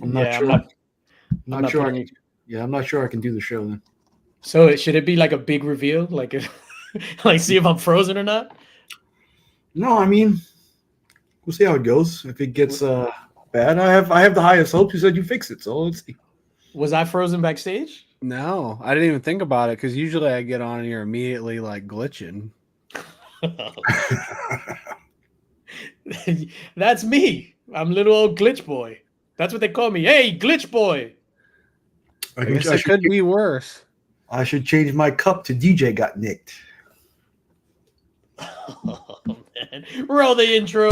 I'm not Yeah, sure. I'm not putting it. Yeah, I'm not sure I can do the show then. So should it be like a big reveal? Like if like see if I'm frozen or not? No, I mean, we'll see how it goes. If it gets bad, I have the highest hopes. You said you fix it, so let's see. Was I frozen backstage? No, I didn't even think about it because usually I get on and you're immediately like glitching. That's me. I'm little old glitch boy. That's what they call me. Hey, glitch boy. I guess it could be worse. I should change my cup to DJ got nicked. Oh, man. Roll the intro.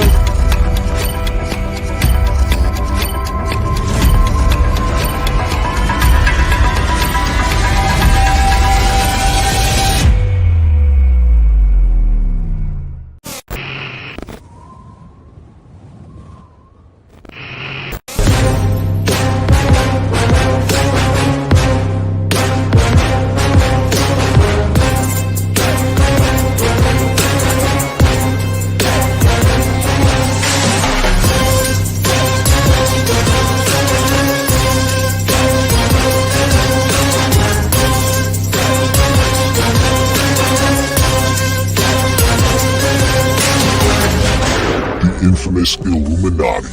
Infamous Illuminati.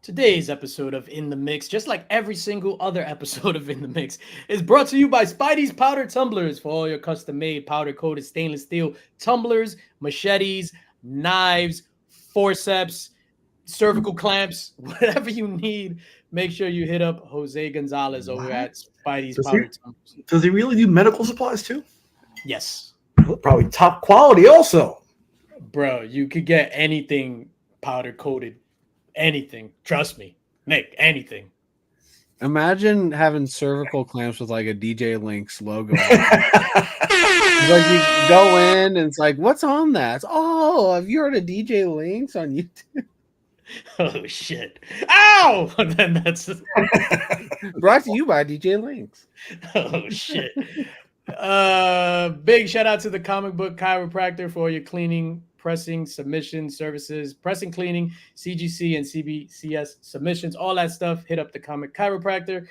Today's episode of In the Mix, just like every single other episode of In the Mix, is brought to you by Spidey's Powder Tumblers for all your custom-made powder-coated stainless steel tumblers, machetes, knives, forceps, cervical clamps, whatever you need. Make sure you hit up Jose Gonzalez over at Spidey's Powder Tumblers. Does he really do medical supplies too? Yes. Probably top quality also. Bro, you could get anything powder-coated. Anything. Trust me. Nick, anything. Imagine having cervical clamps with like a DJ Lynx logo. Like you go in and it's like, what's on that? Oh, have you heard of DJ Lynx on YouTube? Oh shit. Ow! And then that's brought to you by DJ Lynx. Oh shit. Big shout out to the Comic Book Chiropractor for all your cleaning, pressing, submission services, pressing, cleaning, CGC and CBCS submissions, all that stuff. Hit up the Comic Chiropractor.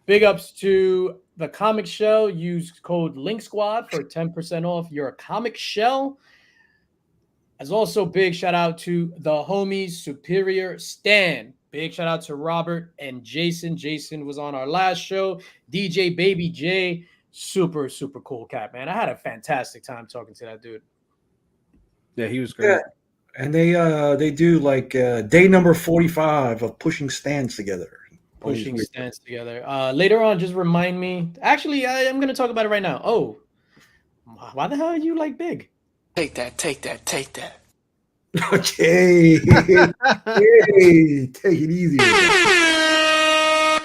Big ups to the Comic Shell. Use code Link Squad for 10% off your Comic Shell. As also big shout out to the homies Superior Stan. Big shout out to Robert and Jason. Jason was on our last show. DJ Baby J. Super cool cat, man. I had a fantastic time talking to that dude. Yeah, he was great. Yeah. And they do like day number 45 of pushing stands together. Pushing stands together. Later on, just remind me. Actually, I'm going to talk about it right now. Oh, why the hell are you like big? Take that. Okay. Hey, take it easy.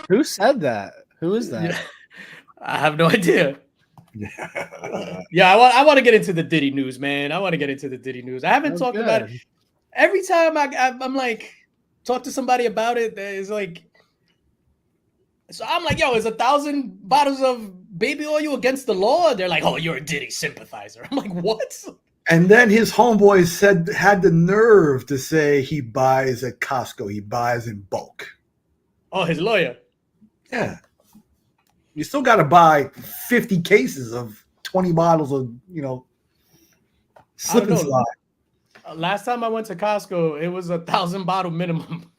Who said that? Who is that? Yeah. I have no idea. Yeah, I want to get into the Diddy news, man. I haven't talked about it. Every time I'm like, talk to somebody about it, it's like, so I'm like, yo, is 1,000 bottles of baby oil against the law? They're like, oh, you're a Diddy sympathizer. I'm like, what? And then his homeboy had the nerve to say he buys at Costco. He buys in bulk. Oh, his lawyer. Yeah. You still got to buy 50 cases of 20 bottles of, slip and slide. Last time I went to Costco, it was 1,000 bottle minimum.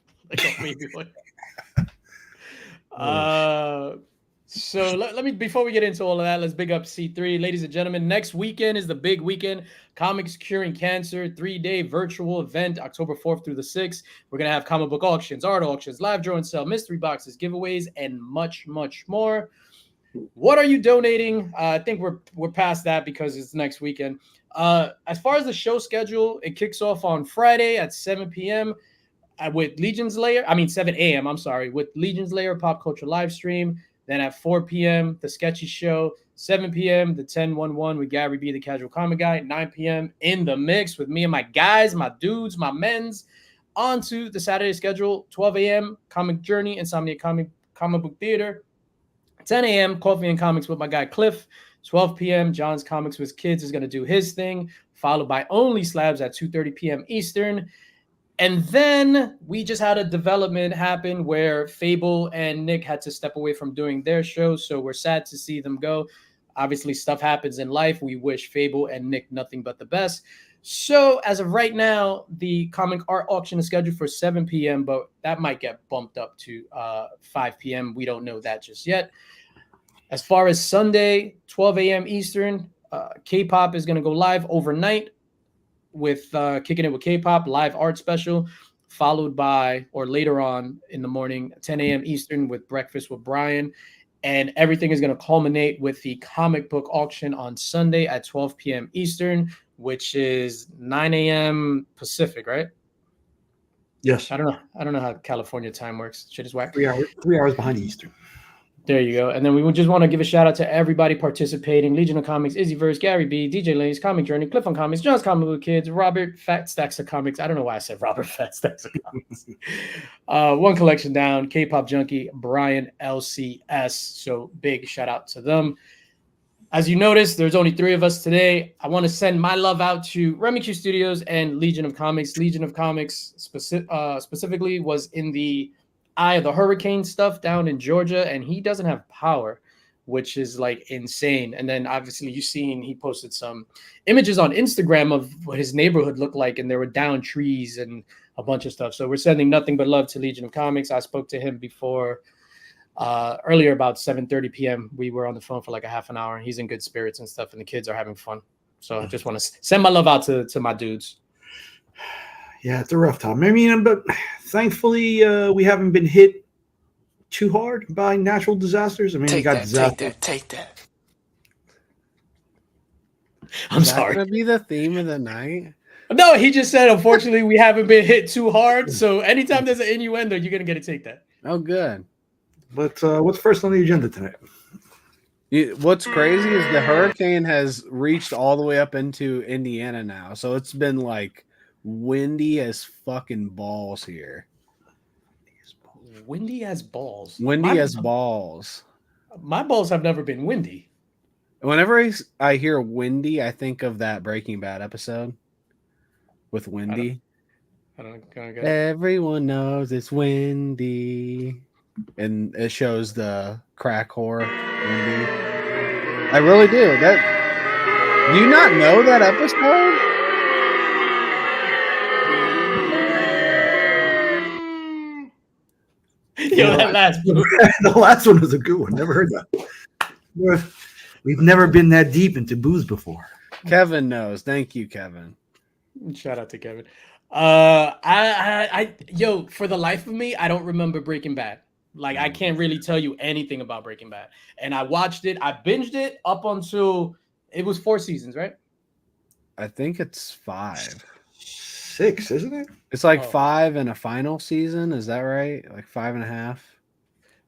So let me, before we get into all of that, let's big up C3. Ladies and gentlemen, next weekend is the big weekend. Comics Curing Cancer, 3-day virtual event, October 4th through the 6th. We're going to have comic book auctions, art auctions, live draw and sell, mystery boxes, giveaways, and much more. What are you donating? I think we're past that because it's next weekend. As far as the show schedule, it kicks off on Friday at 7 p.m. With 7 a.m. I'm sorry, with Legion's Lair Pop Culture live stream. Then at 4 p.m., The Sketchy Show. 7 p.m., The 1011 with Gary B, the Casual Comic Guy. 9 p.m., In the Mix with me and my guys, my dudes, my men's. On to the Saturday schedule. 12 a.m., Comic Journey, Insomnia Comic Book Theater. 10 a.m., Coffee and Comics with my guy Cliff. 12 p.m., John's Comics with Kids is going to do his thing, followed by Only Slabs at 2:30 p.m. Eastern. And then we just had a development happen where Fable and Nick had to step away from doing their show. So we're sad to see them go. Obviously, stuff happens in life. We wish Fable and Nick nothing but the best. So as of right now, the comic art auction is scheduled for 7 p.m., but that might get bumped up to 5 p.m. We don't know that just yet. As far as Sunday, 12 a.m. Eastern, K-pop is going to go live overnight with Kicking It with K-pop live art special, followed by, or later on in the morning, 10 a.m. Eastern with Breakfast with Brian. And everything is going to culminate with the comic book auction on Sunday at 12 p.m. Eastern, which is 9 a.m. Pacific, right? Yes. I don't know how California time works. Shit is whack. 3 hours behind Eastern. There you go. And then we would just want to give a shout out to everybody participating. Legion of Comics, Izzyverse, Gary B, DJ Lane's Comic Journey, Cliff on Comics, John's Comic Book Kids, Robert Fat Stacks of Comics. I don't know why I said Robert Fat Stacks of Comics. One Collection Down, K-Pop Junkie, Brian LCS. So big shout out to them. As you noticed, there's only 3 of us today. I want to send my love out to Remy Q Studios and Legion of Comics. Legion of Comics specifically was in the eye of the hurricane stuff down in Georgia, and he doesn't have power, which is like insane. And then obviously you've seen he posted some images on Instagram of what his neighborhood looked like, and there were down trees and a bunch of stuff. So we're sending nothing but love to Legion of Comics. I spoke to him before earlier about 7:30 p.m. We were on the phone for like a half an hour, and he's in good spirits and stuff, and the kids are having fun. So I just want to send my love out to my dudes. Yeah, it's a rough time. I mean, but thankfully we haven't been hit too hard by natural disasters. I mean, Take we got that, disasters. take that. I'm Is that sorry. gonna be the theme of the night? No, he just said, unfortunately, we haven't been hit too hard. So anytime there's an innuendo, you're going to get to take that. Oh, good. But what's first on the agenda tonight? What's crazy is the hurricane has reached all the way up into Indiana now. So it's been like windy as fucking balls here. Windy as balls. Windy as balls. My balls have never been windy. Whenever I hear windy, I think of that Breaking Bad episode with Wendy. I don't get it. Everyone knows it's windy. And it shows the crack whore Wendy. I really do. Do you not know that episode? Yo, that last one. The last one was a good one. Never heard that. We've never been that deep into booze before. Kevin knows. Thank you, Kevin. Shout out to Kevin. Yo, for the life of me, I don't remember Breaking Bad. Like, I can't really tell you anything about Breaking Bad. And I watched it. I binged it up until it was 4 seasons, right? I think it's 5. 6, isn't it? It's like 5 and a final season. Is that right? Like 5.5.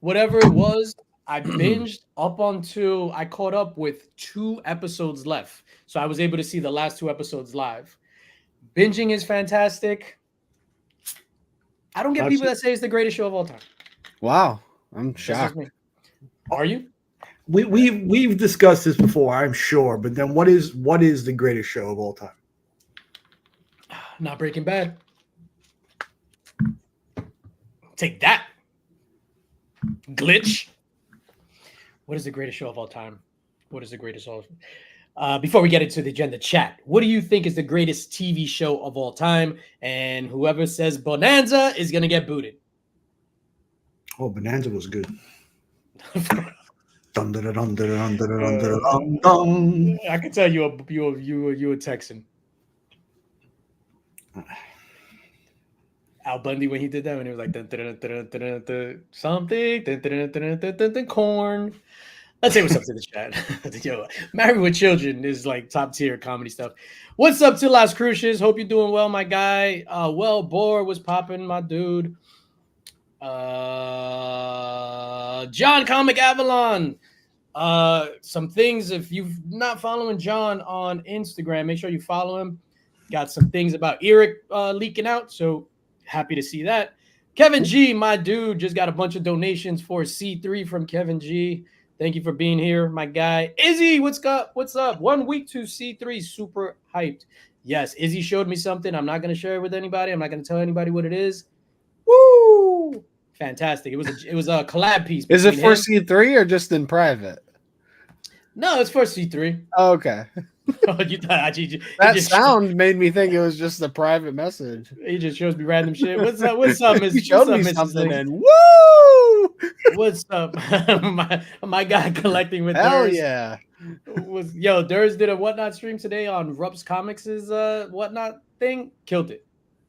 Whatever it was, I binged up until I caught up with 2 episodes left. So I was able to see the last 2 episodes live. Binging is fantastic. I don't get people that say it's the greatest show of all time. Wow. I'm shocked. Are you? We've discussed this before, I'm sure. But then what is the greatest show of all time? Not Breaking Bad. Take that. Glitch. What is the greatest show of all time? What is the greatest show? Before we get into the agenda chat, what do you think is the greatest TV show of all time? And whoever says Bonanza is going to get booted. Oh, Bonanza was good. I can tell you a Texan. Al Bundy when he did that, when he was like something corn. Let's say what's up to the chat. Yo, Married with Children is like top tier comedy stuff. What's up to Las Cruces? Hope you're doing well, my guy. Well, Boar was popping, my dude. John Comic Avalon. Some things, if you're not following John on Instagram, make sure you follow him. Got some things about Eric leaking out, so happy to see that. Kevin G, my dude, just got a bunch of donations for C3 from Kevin G. Thank you for being here, my guy. Izzy, what's up? 1 week to C3, super hyped. Yes, Izzy showed me something. I'm not going to share it with anybody. I'm not going to tell anybody what it is. Woo! Fantastic. It was a collab piece. Is it between for him. C3 or just in private? No, it's for C3. Oh, okay. You thought he That just sound made me think it was just a private message. he just shows me random shit. What's up? What's up, Miss? You showed What's up, me Mrs. something Link? and woo! What's up? my guy collecting with Hell Durs. yeah. Durs did a whatnot stream today on Rups Comics' whatnot thing. Killed it.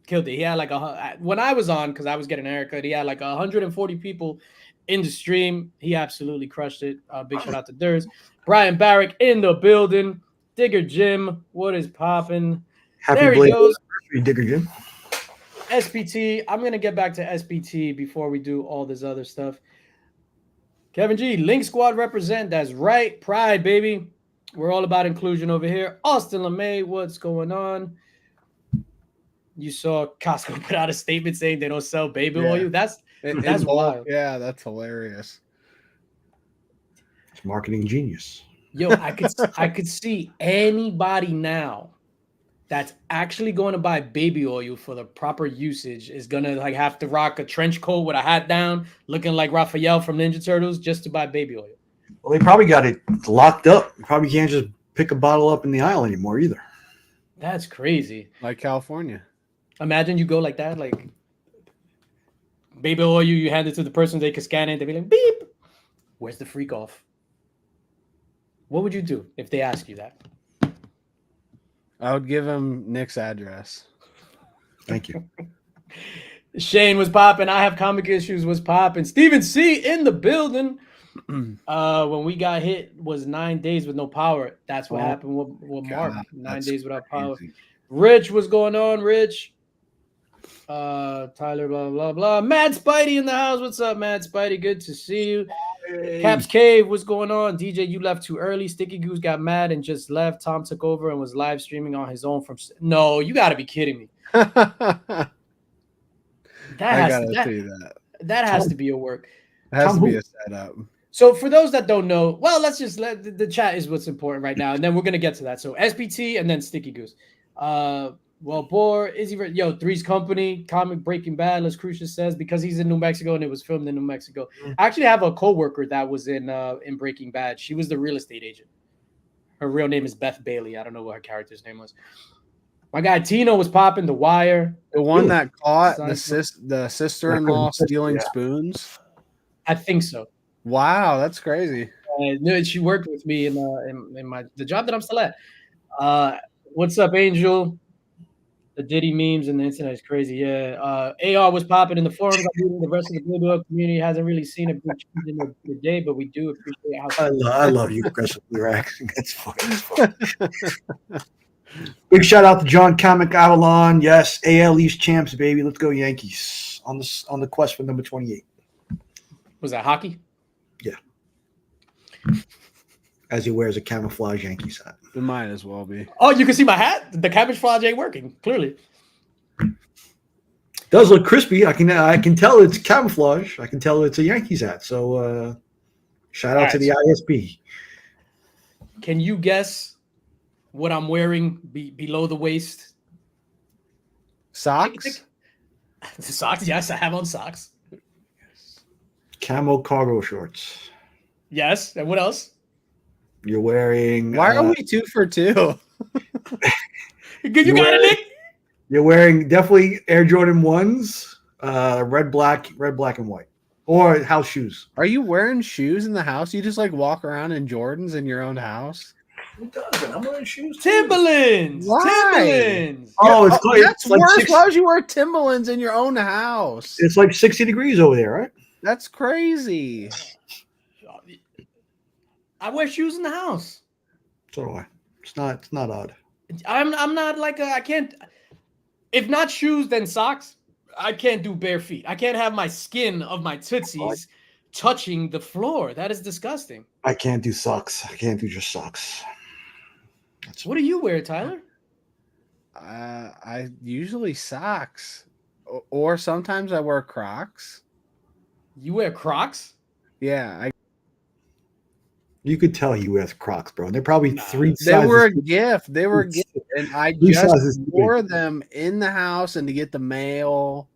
He had like when I was on, because I was getting a haircut, he had like 140 people in the stream. He absolutely crushed it. Big shout out to Durs. Brian Barrick in the building. Digger Jim, what is popping? Happy There he belated goes. anniversary, Digger Jim. SPT. I'm gonna get back to SPT before we do all this other stuff. Kevin G, Link Squad represent. That's right. Pride, baby. We're all about inclusion over here. Austin LeMay, what's going on? You saw Costco put out a statement saying they don't sell baby oil. That's wild. Yeah, that's hilarious. It's marketing genius. Yo, I could see anybody now that's actually going to buy baby oil for the proper usage is gonna like have to rock a trench coat with a hat down, looking like Raphael from Ninja Turtles, just to buy baby oil. Well, they probably got it locked up. You probably can't just pick a bottle up in the aisle anymore either. That's crazy. Like California. Imagine you go like that, like baby oil, you hand it to the person, they can scan it, they be like, beep. Where's the freak off? What would you do if they ask you that? I would give him Nick's address. Thank you. Shane was popping. I have comic issues was popping. Steven C in the building. When we got hit was 9 days with no power. That's what happened with Mark. 9 days without power. Rich, what's going on, Rich? Tyler, blah, blah, blah. Mad Spidey in the house. What's up, Mad Spidey? Good to see you. Hey. Caps Cave, what's going on? DJ, you left too early. Sticky Goose got mad and just left. Tom took over and was live streaming on his own from... No, you got to be kidding me. That has to be a work. It has to be a setup. So for those that don't know, well, let's just let the chat is what's important right now, and then we're gonna get to that. So SPT and then Sticky Goose. Well, Boar, Izzy, Three's Company, comic Breaking Bad, as Crucius says, because he's in New Mexico and it was filmed in New Mexico. I actually have a coworker that was in Breaking Bad. She was the real estate agent. Her real name is Beth Bailey. I don't know what her character's name was. My guy Tino was popping The Wire. The one that caught the sister-in-law stealing spoons? I think so. Wow, that's crazy. She worked with me in the job that I'm still at. What's up, Angel? The Diddy memes and the internet is crazy. Yeah. AR was popping in the forums. The rest of the Blue community hasn't really seen a big change in the day, but we do appreciate how I love you aggressively reacting. That's fun. Big shout out to John Comic Avalon. Yes, AL East champs, baby. Let's go Yankees on the quest for number 28. Was that hockey? Yeah. As he wears a camouflage Yankees hat. It might as well be. Oh, you can see my hat? The camouflage ain't working, clearly. Does look crispy. I can tell it's camouflage. I can tell it's a Yankees hat. So shout out to the ISB. Can you guess what I'm wearing below the waist? Socks? Socks, yes, I have on socks. Camo cargo shorts. Yes, and what else? You're wearing... Why are we 2 for 2? You got it, Nick? You're wearing definitely Air Jordan 1s, red, black, and white. Or house shoes. Are you wearing shoes in the house? You just like walk around in Jordans in your own house? Who doesn't? I'm wearing shoes too. Timberlands! Why? Timberlands! Oh, that's worse. Why would you wear Timberlands in your own house? It's like 60 degrees over there, right? That's crazy. I wear shoes in the house. So do I. It's not odd. I'm not like I can't. If not shoes, then socks. I can't do bare feet. I can't have my skin of my tootsies touching the floor. That is disgusting. I can't do socks. I can't do just socks. What do you wear, Tyler? I usually socks, or sometimes I wear Crocs. You wear Crocs? Yeah, You could tell he wears Crocs, bro. They're probably three They sizes. were a gift. They were a gift. And I Three just sizes too big. wore them in the house and to get the mail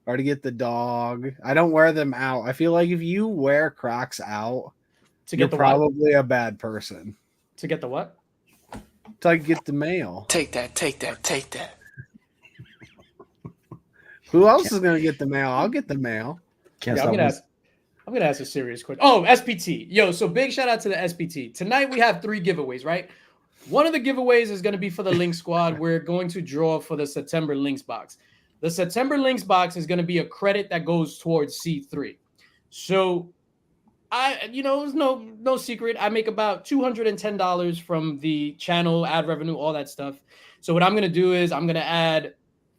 or to get the dog. I don't wear them out. I feel like if you wear Crocs out, To you're get the probably a bad person. To get the what? To like get the mail. Take that, take that, take that. Who else is gonna get the mail? I'll get the mail. Can't Yeah, stop me. I'm gonna ask a serious question. Oh, SPT. Yo, so big shout out to the SPT. Tonight we have 3 giveaways, right? One of the giveaways is going to be for the Link Squad. We're going to draw for the September Links box. The September Links box is going to be a credit that goes towards C3. So it's no secret. I make about $210 from the channel, ad revenue, all that stuff. So what I'm going to do is I'm going to add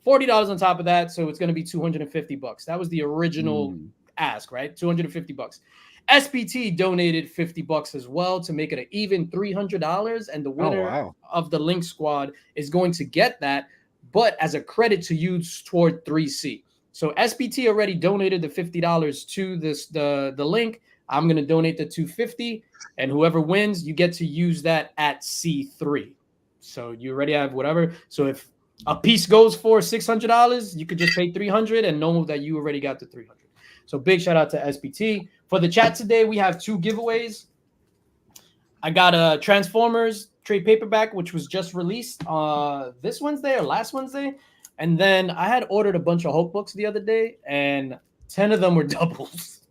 $40 on top of that. So it's going to be $250. That was the original ask, right? $250. SPT donated $50 as well to make it an even $300, and the winner of the Link Squad is going to get that, but as a credit to use toward 3C. So SPT already donated the $50 to the link. I'm going to donate the $250, and whoever wins, you get to use that at C3. So you already have whatever. So if a piece goes for $600, you could just pay $300 and know that you already got the $300. So big shout out to SPT. For the chat today, we have 2 giveaways. I got a Transformers trade paperback, which was just released this Wednesday or last Wednesday. And then I had ordered a bunch of Hulk books the other day, and 10 of them were doubles,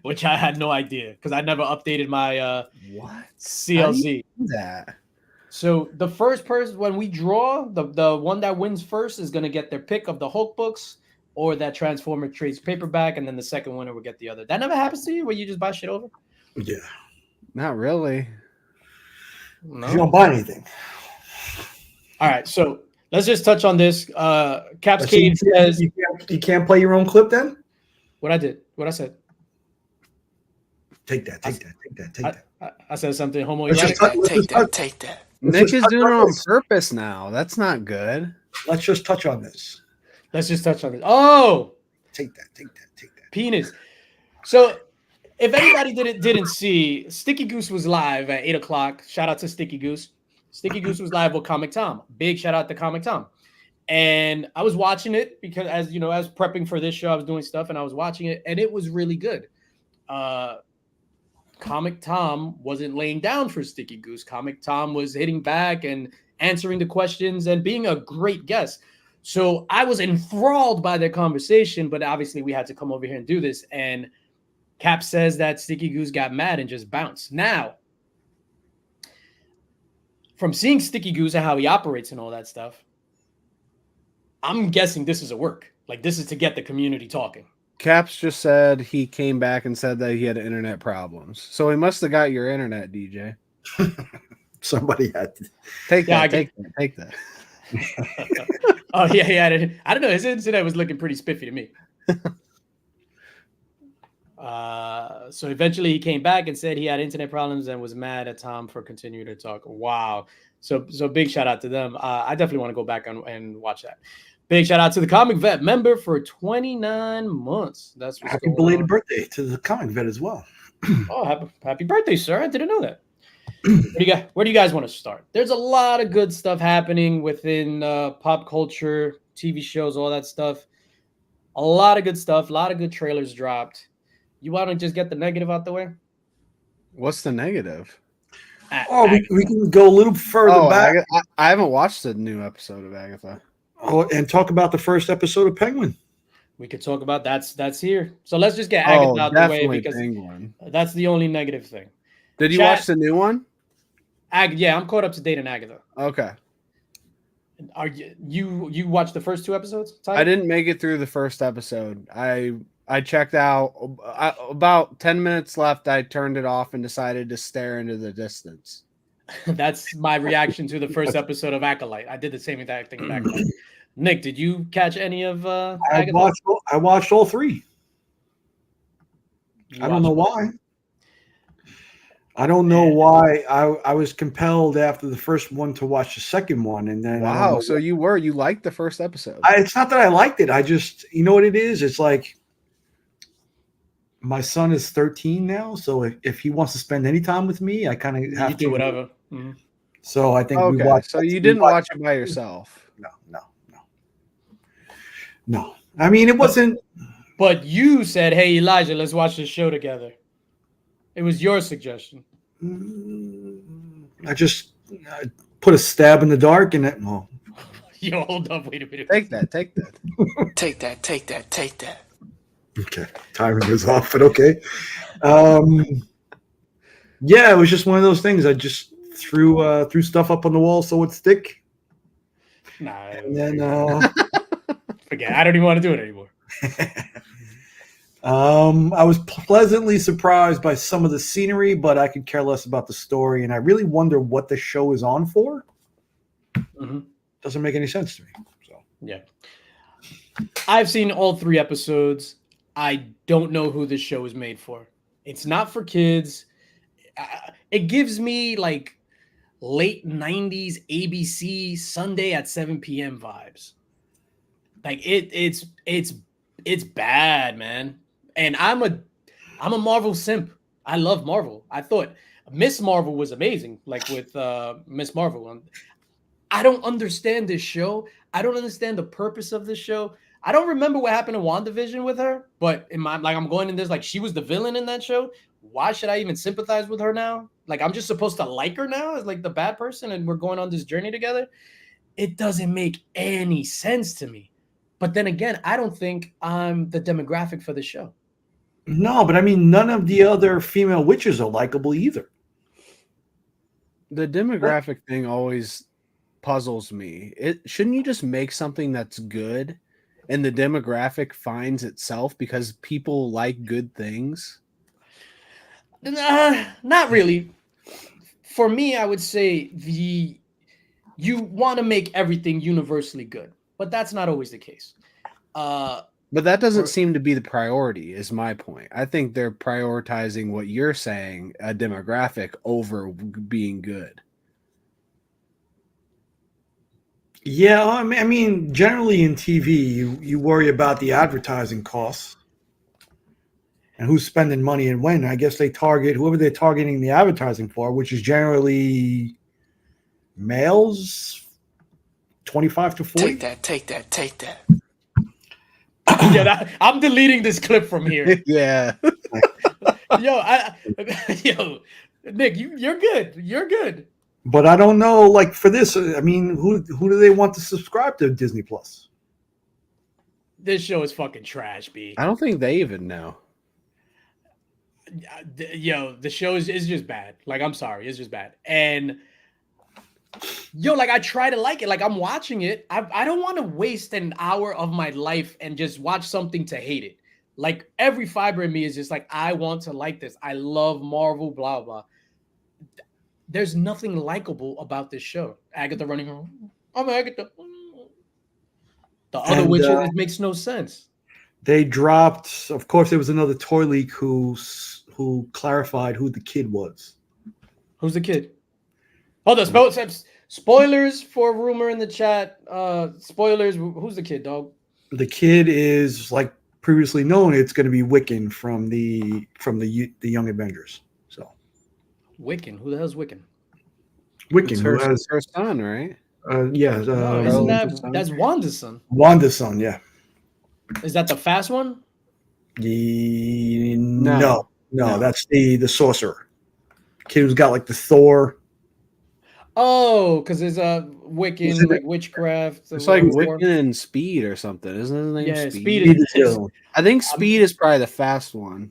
which I had no idea because I never updated my CLZ. How do you do that? So the first person, when we draw, the one that wins first is going to get their pick of the Hulk books or that Transformer trades paperback, and then the second winner will get the other. That never happens to you where you just buy shit over? Yeah. Not really. No. You don't buy anything. All right, so let's just touch on this. Caps Cave says you can't play your own clip then? what I said. Take that. I said something Let's just homoerotic. Take that. Nick is doing it on purpose now. That's not good. Let's just touch on this. Let's just touch on this. Oh, Take that. penis. So if anybody didn't see, Sticky Goose was live at 8 o'clock. Shout out to Sticky Goose. Sticky Goose was live with Comic Tom. Big shout out to Comic Tom. And I was watching it because as prepping for this show, I was doing stuff and I was watching it, and it was really good. Comic Tom wasn't laying down for Sticky Goose. Comic Tom was hitting back and answering the questions and being a great guest. So I was enthralled by their conversation, but obviously we had to come over here and do this. And Cap says that Sticky Goose got mad and just bounced. Now, from seeing Sticky Goose and how he operates and all that stuff, I'm guessing this is a work. Like, this is to get the community talking. Caps just said he came back and said that he had internet problems. So he must have got your internet, DJ. Somebody had to. Take Yeah, that. Oh, yeah. I don't know. His internet was looking pretty spiffy to me. So eventually he came back and said he had internet problems and was mad at Tom for continuing to talk. Wow. So big shout out to them. I definitely want to go back and watch that. Big shout out to the Comic Vet member for 29 months. That's what's Happy going belated on. birthday to the Comic Vet as well. Oh, happy birthday, sir. I didn't know that. Where do you guys want to start? There's a lot of good stuff happening within pop culture, TV shows, all that stuff. A lot of good stuff. A lot of good trailers dropped. You want to just get the negative out the way? What's the negative? We can go a little further back. I haven't watched the new episode of Agatha. Oh, and talk about the first episode of Penguin. We could talk about that's here. So let's just get Agatha out the way because Penguin. that's the only negative thing. Did you watch the new one? Yeah, I'm caught up to date in Agatha. Okay. Are you watched the first 2 episodes? Ty? I didn't make it through the first episode. I checked out about 10 minutes left. I turned it off and decided to stare into the distance. That's my reaction to the first episode of Acolyte. I did the same exact thing with Acolyte. Nick, did you catch any of Agatha? I watched all 3. I don't know why. I don't know why I was compelled after the first one to watch the second one, and then wow. So you liked the first episode? It's not that I liked it. I just, you know what it is? It's like My son is 13 now, so if he wants to spend any time with me, I kind of You have do to. whatever. Mhm. So I think we Okay, watch. so you didn't watch it by yourself. No. I mean, it wasn't. But you said, "Hey, Elijah, let's watch this show together." It was your suggestion. I just put a stab in the dark, and well, Yo, hold up, wait a minute. Take that. Take that. Take that. Take that. okay, timing was off, but okay. Yeah, it was just one of those things. I just threw stuff up on the wall so it'd stick, Nah, and then forget. I don't even want to do it anymore. I was pleasantly surprised by some of the scenery, but I could care less about the story, and I really wonder what the show is on for. Mm-hmm. Doesn't make any sense to me. So yeah, I've seen all 3 episodes. I don't know who this show is made for. It's not for kids. It gives me like late 90s ABC Sunday at 7 p.m. vibes. Like it's bad, man. And I'm a Marvel simp. I love Marvel. I thought Miss Marvel was amazing, like with Miss Marvel. I don't understand this show. I don't understand the purpose of this show. I don't remember what happened in WandaVision with her, but in my I'm going in this like she was the villain in that show. Why should I even sympathize with her now? Like I'm just supposed to like her now as like the bad person, and we're going on this journey together. It doesn't make any sense to me. But then again, I don't think I'm the demographic for the show. no, but I mean, none of the other female witches are likable either. The demographic thing always puzzles me. Shouldn't you just make something that's good, and the demographic finds itself because people like good things? Not really. For me, I would say you want to make everything universally good, but that's not always the case. But that doesn't seem to be the priority, is my point. I think they're prioritizing what you're saying, a demographic, over being good. Yeah, I mean, generally in TV, you worry about the advertising costs and who's spending money and when. I guess they target whoever they're targeting the advertising for, which is generally males, 25 to 40. Take that. Take that. Take that. Yeah, I'm deleting this clip from here. Yeah. Yo, Nick, you're good. You're good. But I don't know, like for this, I mean, who do they want to subscribe to Disney Plus? This show is fucking trash, B. I don't think they even know. Yo, the show is just bad. Like, I'm sorry, it's just bad. And yo, like I try to like it. Like I'm watching it. I don't want to waste an hour of my life and just watch something to hate it. Like every fiber in me is just like, I want to like this. I love Marvel, blah, blah. There's nothing likable about this show. Agatha running around. I'm Agatha. The other witches, it makes no sense. They dropped, of course, there was another toy leak who clarified who the kid was. Who's the kid? Oh, the spoilers for rumor in the chat. Spoilers. Who's the kid, dog? The kid is like previously known. It's going to be Wiccan from the Young Avengers. So Wiccan. Who the hell's Wiccan? Wiccan, It's who has her son, right? yeah, Isn't that's Wanda's son? Wanda's son? Yeah. Is that the fast one? No, that's the sorcerer. Kid who's got like the Thor. Oh, because there's a Wiccan, like witchcraft. It's like Wiccan and Speed or something, isn't his name? Yeah, Speed is I think Speed is probably the fast one.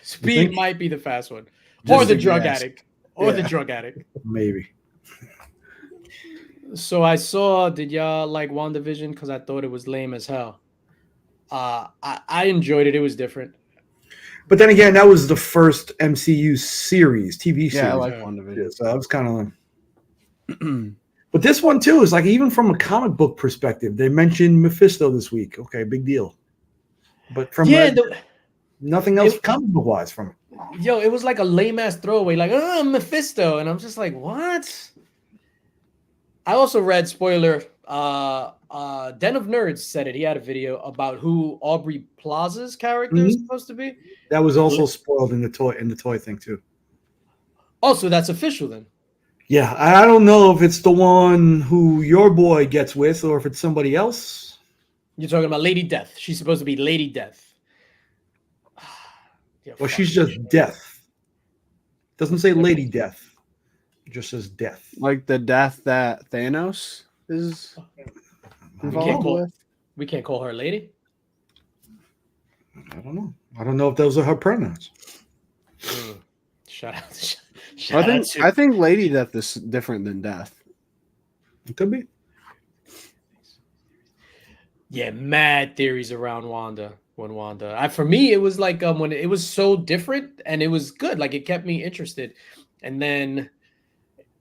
Speed might be the fast one, or the drug addict, the drug addict. Maybe. So I saw. Did y'all like WandaVision? Because I thought it was lame as hell. I enjoyed it. It was different. But then again, that was the first MCU series, TV series. Yeah, I like WandaVision. So I was kind of. But this one too is like, even from a comic book perspective, they mentioned Mephisto this week. Okay, big deal. But from nothing else comic book wise from it. Yo, it was like a lame ass throwaway, like Mephisto, and I'm just like, what? I also read spoiler Den of Nerds said it. He had a video about who Aubrey Plaza's character is Mhm. supposed to be. That was also spoiled in the toy thing too. Oh, so that's official then. Yeah, I don't know if it's the one who your boy gets with or if it's somebody else. You're talking about Lady Death. She's supposed to be Lady Death. Yeah, Well, fuck she's that just shit. Death. Doesn't say Lady Death. It just says Death. Like the death that Thanos is involved call- with. We can't call her lady. I don't know. I don't know if those are her pronouns. Shout out. I think Lady Death is different than Death. It could be. Yeah, mad theories around Wanda. When Wanda, for me, it was like when it was so different and it was good. Like it kept me interested, and then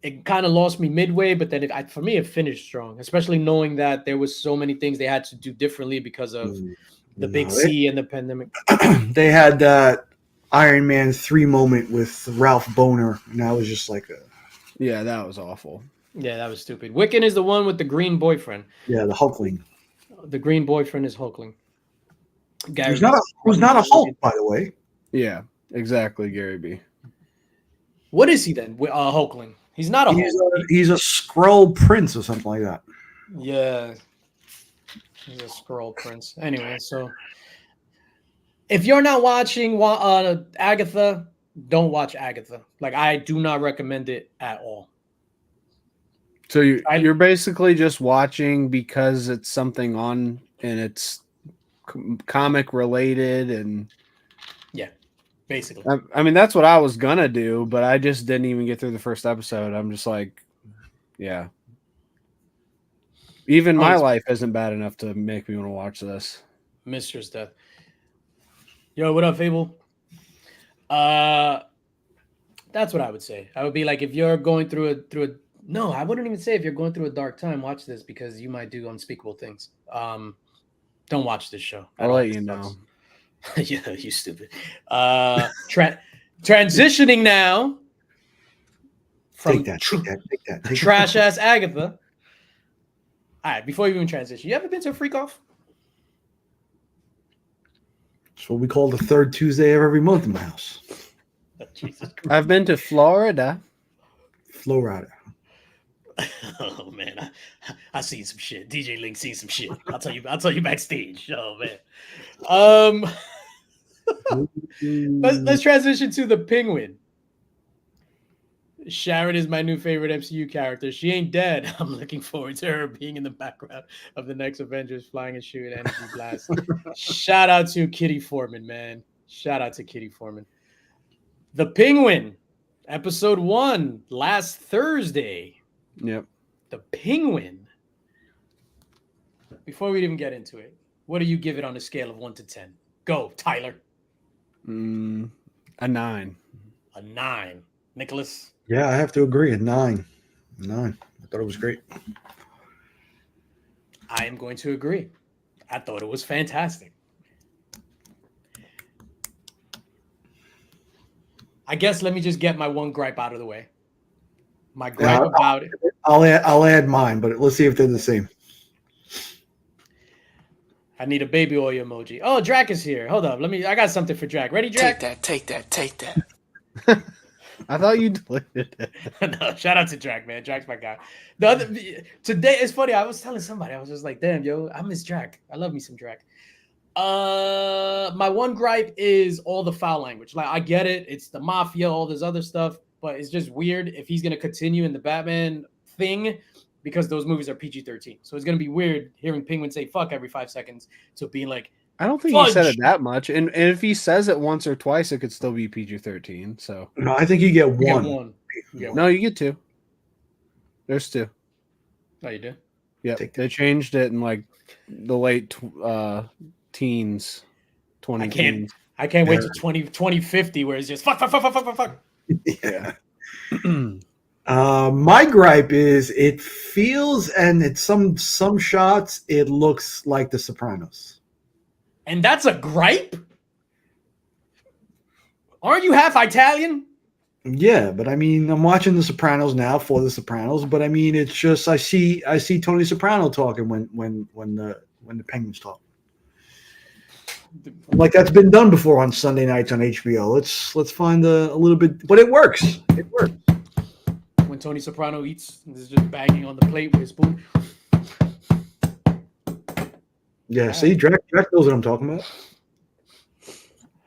it kind of lost me midway. But then for me, it finished strong, especially knowing that there was so many things they had to do differently because of the big C and the pandemic. They had that Iron Man 3 moment with Ralph Boner, and that was just like Yeah, that was awful. Yeah, that was stupid. Wiccan is the one with the green boyfriend. yeah, the Hulkling. The green boyfriend is Hulkling. Who's not a Hulk, by the way. Yeah, exactly, Gary B. What is he then? Hulkling. He's not a Hulk. He's a Skrull prince or something like that. Yeah. He's a Skrull prince. Anyway, so if you're not watching Agatha, don't watch Agatha. Like, I do not recommend it at all. So you're basically just watching because it's something on and it's comic related, and yeah, basically. I mean that's what I was gonna do, but I just didn't even get through the first episode. I'm just like, yeah. Even my life isn't bad enough to make me want to watch this. Mistress Death. Yo, what up, Fable? That's what I would say. I would be like, if you're going through a no, I wouldn't even say if you're going through a dark time, watch this because you might do unspeakable things. Don't watch this show. I'll let you know. Yeah, you stupid. Transitioning now from Take that. trash ass Agatha. All right, before you even transition, you ever been to a freak off? It's what we call the third Tuesday of every month in my house. Jesus Christ. I've been to Florida. Florida. Oh man, I seen some shit. DJ Link seen some shit. I'll tell you backstage. Oh man. Let's transition to the Penguin. Sharon is my new favorite MCU character. She ain't dead. I'm looking forward to her being in the background of the next Avengers, flying and shooting energy blast. Shout out to Kitty Foreman, man. Shout out to Kitty Foreman. The Penguin, episode 1, last Thursday. Yep. The Penguin. Before we even get into it, what do you give it on a scale of 1 to 10? Go, Tyler. A 9. A 9. Nicholas. Yeah, I have to agree. A 9. 9. I thought it was great. I am going to agree. I thought it was fantastic. I guess let me just get my one gripe out of the way. My gripe about it. I'll add mine, but let's see if they're the same. I need a baby oil emoji. Oh, Drac is here. Hold up. I got something for Drac. Ready, Drac? Take that. I thought you deleted it. No, shout out to Drac, man. Drac's my guy. Today it's funny. I was telling somebody, I was just like, damn, yo, I miss Drac. I love me some Drac. My one gripe is all the foul language. Like, I get it. It's the mafia, all this other stuff, but it's just weird if he's going to continue in the Batman thing because those movies are PG-13. So it's going to be weird hearing Penguin say fuck every 5 seconds to being like, I don't think he said it that much. And if he says it once or twice, it could still be PG-13. So No, I think you get one. No, you get 2. There's 2. Oh, you do? Yeah, they changed it in like the late teens, 20 I can't wait to 2050 where it's just fuck. Yeah. My gripe is it feels and it's some shots it looks like The Sopranos. And that's a gripe? Aren't you half Italian? Yeah, but I mean, I'm watching The Sopranos now for The Sopranos, but I mean, it's just I see Tony Soprano talking when the Penguins talk. Like that's been done before on Sunday nights on HBO. Let's find a little bit, but it works. It works. When Tony Soprano eats, he's just banging on the plate with a spoon. Yeah, see, Drac knows what I'm talking about.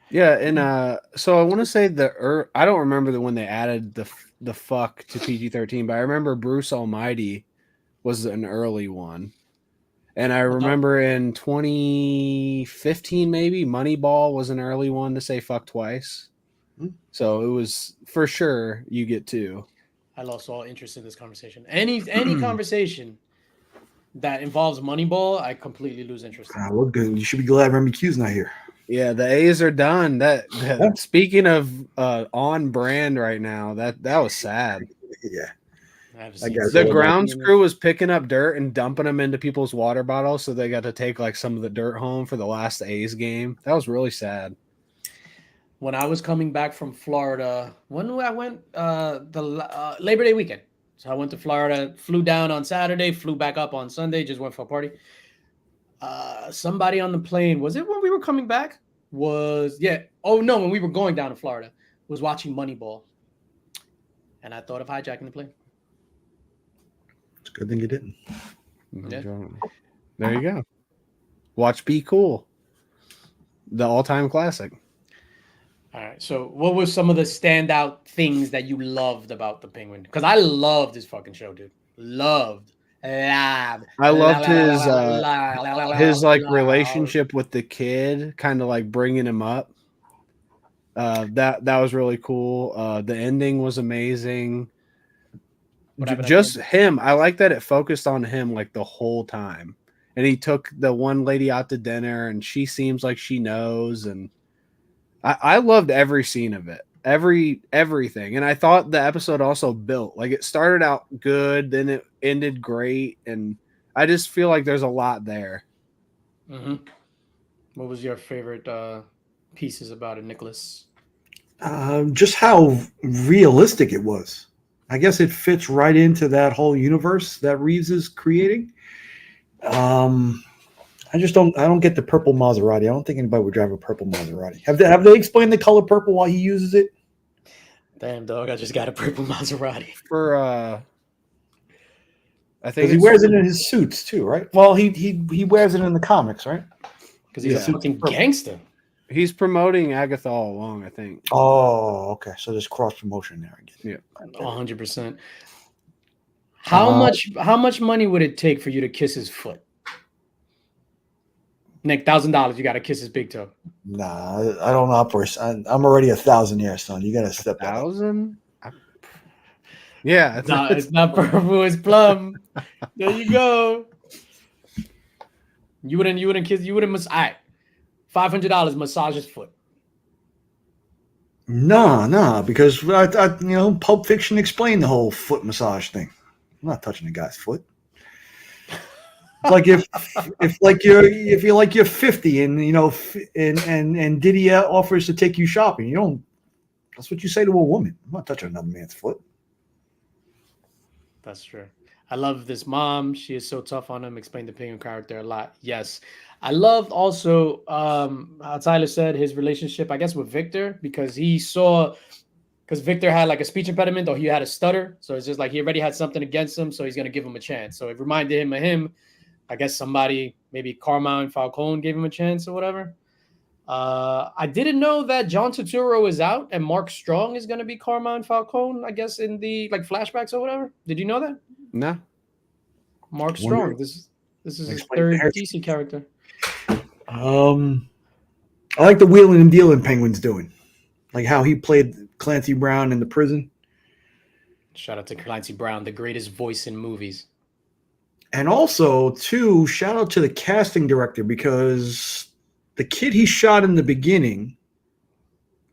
Yeah, and so I want to say I don't remember when they added the fuck to PG-13, but I remember Bruce Almighty was an early one. And I remember in 2015, maybe Moneyball was an early one to say fuck twice. So it was for sure you get two. I lost all interest in this conversation. Any conversation that involves Moneyball, I completely lose interest in. We're good. You should be glad Remy Q's not here. Yeah, the A's are done. Speaking of on brand right now, that was sad. Yeah. The grounds crew was picking up dirt and dumping them into people's water bottles, so they got to take like some of the dirt home for the last A's game. That was really sad. When I was coming back from Florida, when I went the Labor Day weekend, so I went to Florida, flew down on Saturday, flew back up on Sunday, just went for a party. Somebody on the plane, was it when we were coming back? When we were going down to Florida, was watching Moneyball, and I thought of hijacking the plane. It's a good thing you didn't. Yeah. There you go. Watch Be Cool, the all-time classic. All right. So, what were some of the standout things that you loved about the Penguin? Because I loved this fucking show, dude. I loved his like relationship with the kid, kind of like bringing him up. That was really cool. The ending was amazing. Just him. I like that it focused on him like the whole time. And he took the one lady out to dinner, and she seems like she knows. And I loved every scene of it, everything. And I thought the episode also built, like it started out good, then it ended great, and I just feel like there's a lot there. Mm-hmm. What was your favorite pieces about it, Nicholas? Just how realistic it was. I guess it fits right into that whole universe that Reeves is creating. I don't get the purple Maserati. I don't think anybody would drive a purple Maserati. Have they explained the color purple while he uses it? Damn, dog, I just got a purple Maserati. For I think he wears it in his suits too, right? Well, he wears it in the comics, right? Because he's a fucking gangster. He's promoting Agatha all along, I think. Oh, okay. So there's cross promotion there again. Yeah, 100%. How much money would it take for you to kiss his foot? Nick, $1,000. You got to kiss his big toe. Nah, I don't operate. I'm already 1,000 here, son. You got to step that up. 1,000? Yeah, it's not purple. It's plum. There you go. You wouldn't kiss. You wouldn't. All right, $500 massage his foot. Nah, because I Pulp Fiction explained the whole foot massage thing. I'm not touching the guy's foot. It's like if you're 50 and and Diddy offers to take you shopping, that's what you say to a woman. I'm not touching another man's foot. That's true. I love this mom. She is so tough on him. Explained the Penguin character a lot. Yes. I loved also how Tyler said his relationship, I guess, with Victor, because Victor had like a speech impediment or he had a stutter. So it's just like he already had something against him. So he's going to give him a chance. So it reminded him of him. I guess somebody, maybe Carmine Falcone, gave him a chance or whatever. I didn't know that John Turturro is out and Mark Strong is going to be Carmine Falcone, I guess, in the like flashbacks or whatever. Did you know that? No. Mark Strong. This is his third DC character. I like the wheeling and dealing Penguin's doing, like how he played Clancy Brown in the prison. Shout out to Clancy Brown, the greatest voice in movies. And also, too, shout out to the casting director, because the kid he shot in the beginning,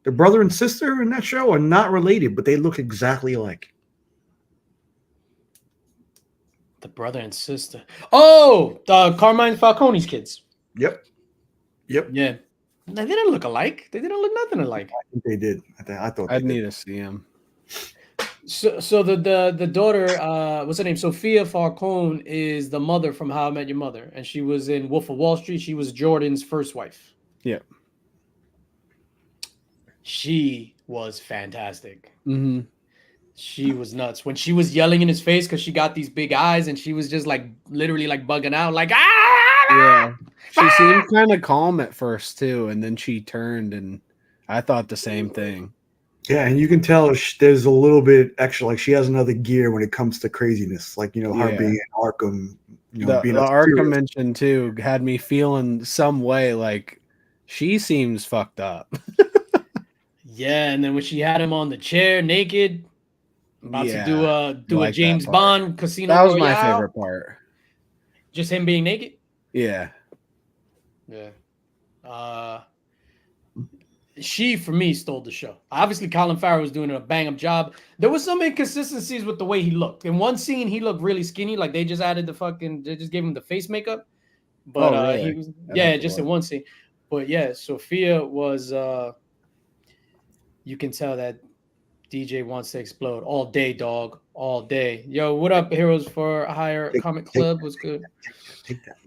the brother and sister in that show are not related, but they look exactly alike. The brother and sister. Oh, the Carmine Falcone's kids. Yep. Yeah. They didn't look alike. They didn't look nothing alike. I think they did. I thought I'd need to see him. So the daughter, what's her name? Sophia Falcone is the mother from How I Met Your Mother, and she was in Wolf of Wall Street. She was Jordan's first wife. Yeah. She was fantastic. Mm-hmm. She was nuts when she was yelling in his face because she got these big eyes and she was just like literally like bugging out, like Yeah. She seemed kind of calm at first too, and then she turned, and I thought the same thing. Yeah, and you can tell there's a little bit extra. Like she has another gear when it comes to craziness. Like her Yeah. being in Arkham, The being a Arkham serial- mention too had me feeling some way like she seems fucked up. Yeah, and then when she had him on the chair naked, about Yeah, to do a like that James part. Bond Casino That was my Royale. favorite part. Just him being naked. Yeah. Yeah. She, for me, stole the show. Obviously, Colin Farrell was doing a bang-up job. There was some inconsistencies with the way he looked. In one scene, he looked really skinny, like they just they just gave him the face makeup. But really? he was, I just in one scene. But yeah, Sophia was, you can tell that DJ wants to explode all day, dog, all day. Yo, what up, Heroes for Hire Comic Club? Was good. Take that.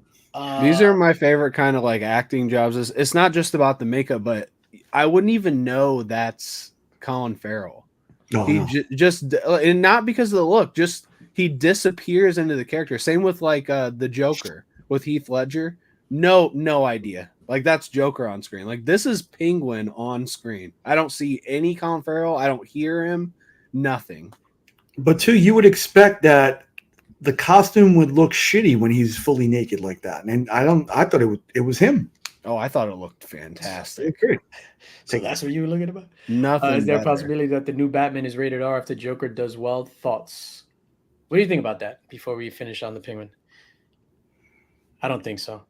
These are my favorite kind of like acting jobs. It's not just about the makeup, but I wouldn't even know that's Colin Farrell. No, He no. just and not because of the look, just he disappears into the character. Same with like the Joker with Heath Ledger. No idea. Like that's Joker on screen. Like this is Penguin on screen. I don't see any Colin Farrell. I don't hear him. Nothing. But too, you would expect that the costume would look shitty when he's fully naked like that. And I thought it was him. Oh, I thought it looked fantastic. Great. So that's what you were looking about? Nothing. Is there a better. possibility that the new Batman is rated R if the Joker does well? Thoughts? What do you think about that before we finish on the Penguin? I don't think so.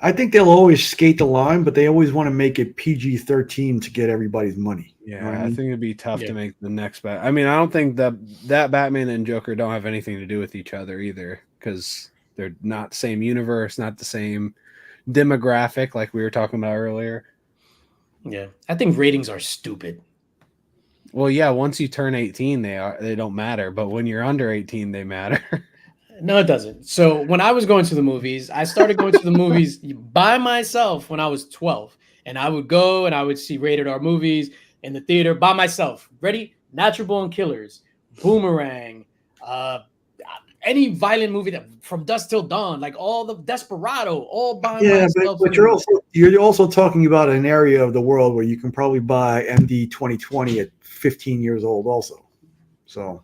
I think they'll always skate the line, but they always want to make it PG-13 to get everybody's money. Yeah, You know what I mean? think it'd be tough Yeah. to make the next bat. I mean, I don't think that Batman and Joker don't have anything to do with each other either, because they're not the same universe, not the same demographic like we were talking about earlier. Yeah, I think ratings are stupid. Well, yeah, once you turn 18, they don't matter, but when you're under 18, they matter. No, it doesn't. So when I was going to the movies, I started going to the movies by myself when I was 12. And I would go and I would see rated R movies in the theater by myself. Ready? Natural Born Killers, Boomerang, any violent movie that from Dusk Till Dawn, like all the Desperado, all by myself. But you're also talking about an area of the world where you can probably buy MD 2020 at 15 years old also. So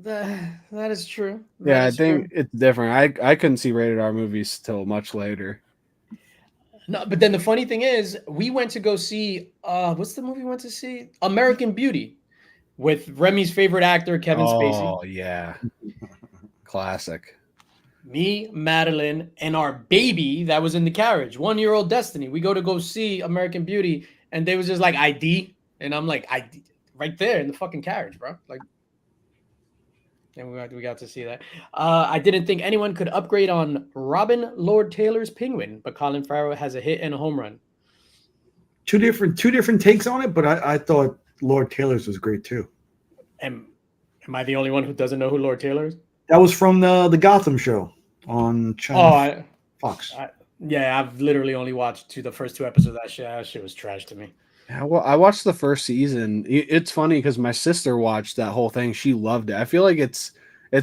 that is true. Yeah, I think it's different. I couldn't see rated R movies till much later. No, but then the funny thing is, we went to go see what's the movie we went to see? American Beauty with Remy's favorite actor, Kevin Spacey. Oh, yeah. Classic. Me, Madeline, and our baby that was in the carriage, 1-year-old Destiny. We go see American Beauty, and they was just like ID, and I'm like ID right there in the fucking carriage, bro. Like, and we got to see that. I didn't think anyone could upgrade on Robin Lord Taylor's Penguin, but Colin Farrell has a hit and a home run. two different takes on it, but I thought Lord Taylor's was great too. Am I the only one who doesn't know who Lord Taylor is? That was from the Gotham show on Channel Fox. Yeah, I've literally only watched the first 2 episodes of that shit. That shit was trash to me. Yeah, well, I watched the first season. It's funny because my sister watched that whole thing. She loved it. I feel like it's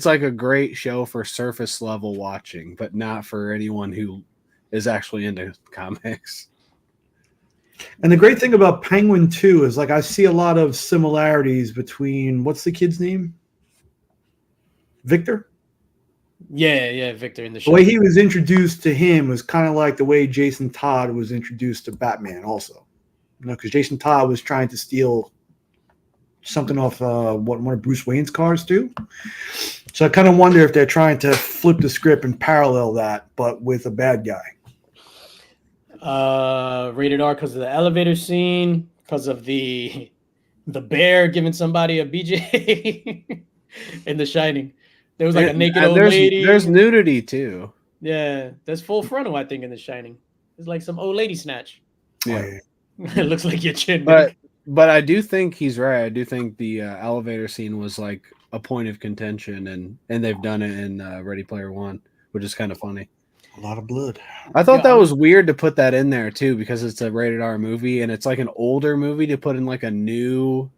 like a great show for surface level watching, but not for anyone who is actually into comics. And the great thing about Penguin 2 is like I see a lot of similarities between what's the kid's name? Victor? Yeah, Victor in the show. The way he was introduced to him was kind of like the way Jason Todd was introduced to Batman also. Because Jason Todd was trying to steal something off one of Bruce Wayne's cars too. So I kind of wonder if they're trying to flip the script and parallel that, but with a bad guy. Rated R because of the elevator scene, because of the bear giving somebody a BJ in The Shining. There was like a naked old lady. There's nudity too. Yeah, there's full frontal, I think, in The Shining. It's like some old lady snatch. Yeah. It looks like your chin. But But I do think he's right. I do think the elevator scene was like a point of contention, and they've done it in Ready Player One, which is kind of funny. A lot of blood. I thought Yeah, that was weird to put that in there too, because it's a rated R movie and it's like an older movie to put in like a new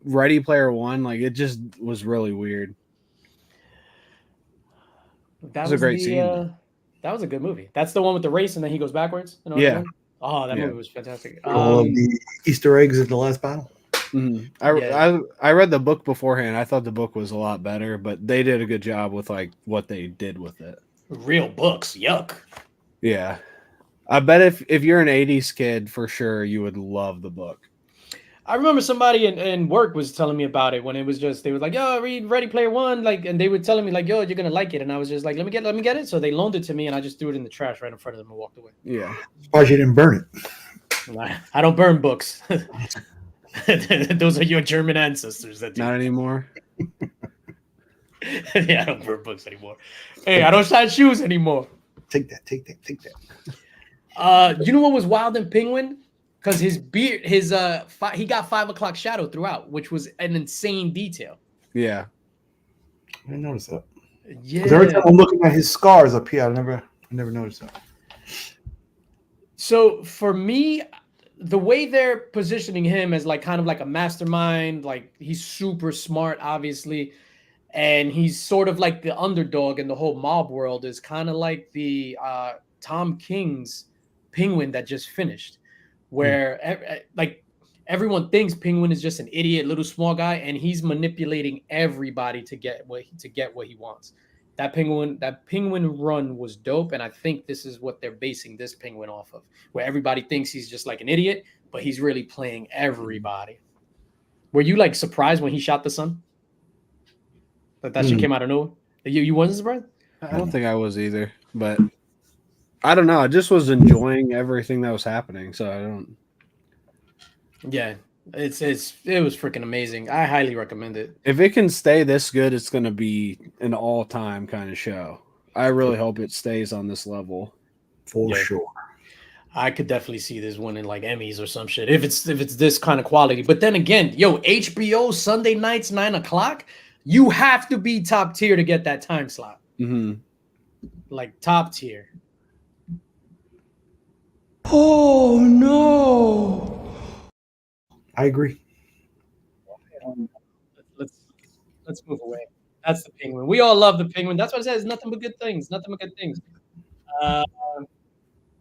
Ready Player One. Like it just was really weird. That was a great scene, though. That was a good movie. That's the one with the race and then he goes backwards. Yeah. Oh, that Yeah. movie was fantastic. All of the Easter eggs in the last battle. Mhm. Yeah. I read the book beforehand. I thought the book was a lot better, but they did a good job with like what they did with it. Real books. Yuck. Yeah. I bet if you're an 80s kid, for sure, you would love the book. I remember somebody in work was telling me about it when it was just, they were like, yo, read Ready Player One. Like, and they were telling me like, yo, you're going to like it. And I was just like, let me get it. So they loaned it to me and I just threw it in the trash right in front of them and walked away. Yeah. Surprised you didn't burn it. I don't burn books. Those are your German ancestors that do. Not anymore. Yeah, I don't burn books anymore. Hey, I don't shine shoes anymore. Take that. You know what was wild in Penguin? Because his beard, he got 5 o'clock shadow throughout, which was an insane detail. Yeah. I didn't notice that. Yeah. 'Cause every time I'm looking at his scars up here, I never noticed that. So for me, the way they're positioning him as like kind of like a mastermind, like he's super smart, obviously, and he's sort of like the underdog in the whole mob world, is kind of like the Tom King's Penguin that just finished, where like everyone thinks Penguin is just an idiot little small guy, and he's manipulating everybody to get what he wants. That penguin run was dope, and I think this is what they're basing this Penguin off of, where everybody thinks he's just like an idiot, but he's really playing everybody. Were you like surprised when he shot the sun? That shit came out of nowhere. You wasn't surprised? I don't think I was either, but I don't know. I just was enjoying everything that was happening, so I don't. Yeah, it was freaking amazing. I highly recommend it. If it can stay this good, it's going to be an all-time kind of show. I really hope it stays on this level. For sure. I could definitely see this winning like Emmys or some shit if it's this kind of quality. But then again, yo, HBO Sunday nights 9 o'clock, you have to be top tier to get that time slot. Mm-hmm. Like top tier. Oh no! I agree. Let's move away. That's the Penguin. We all love the Penguin. That's what I said. It's nothing but good things. Nothing but good things. What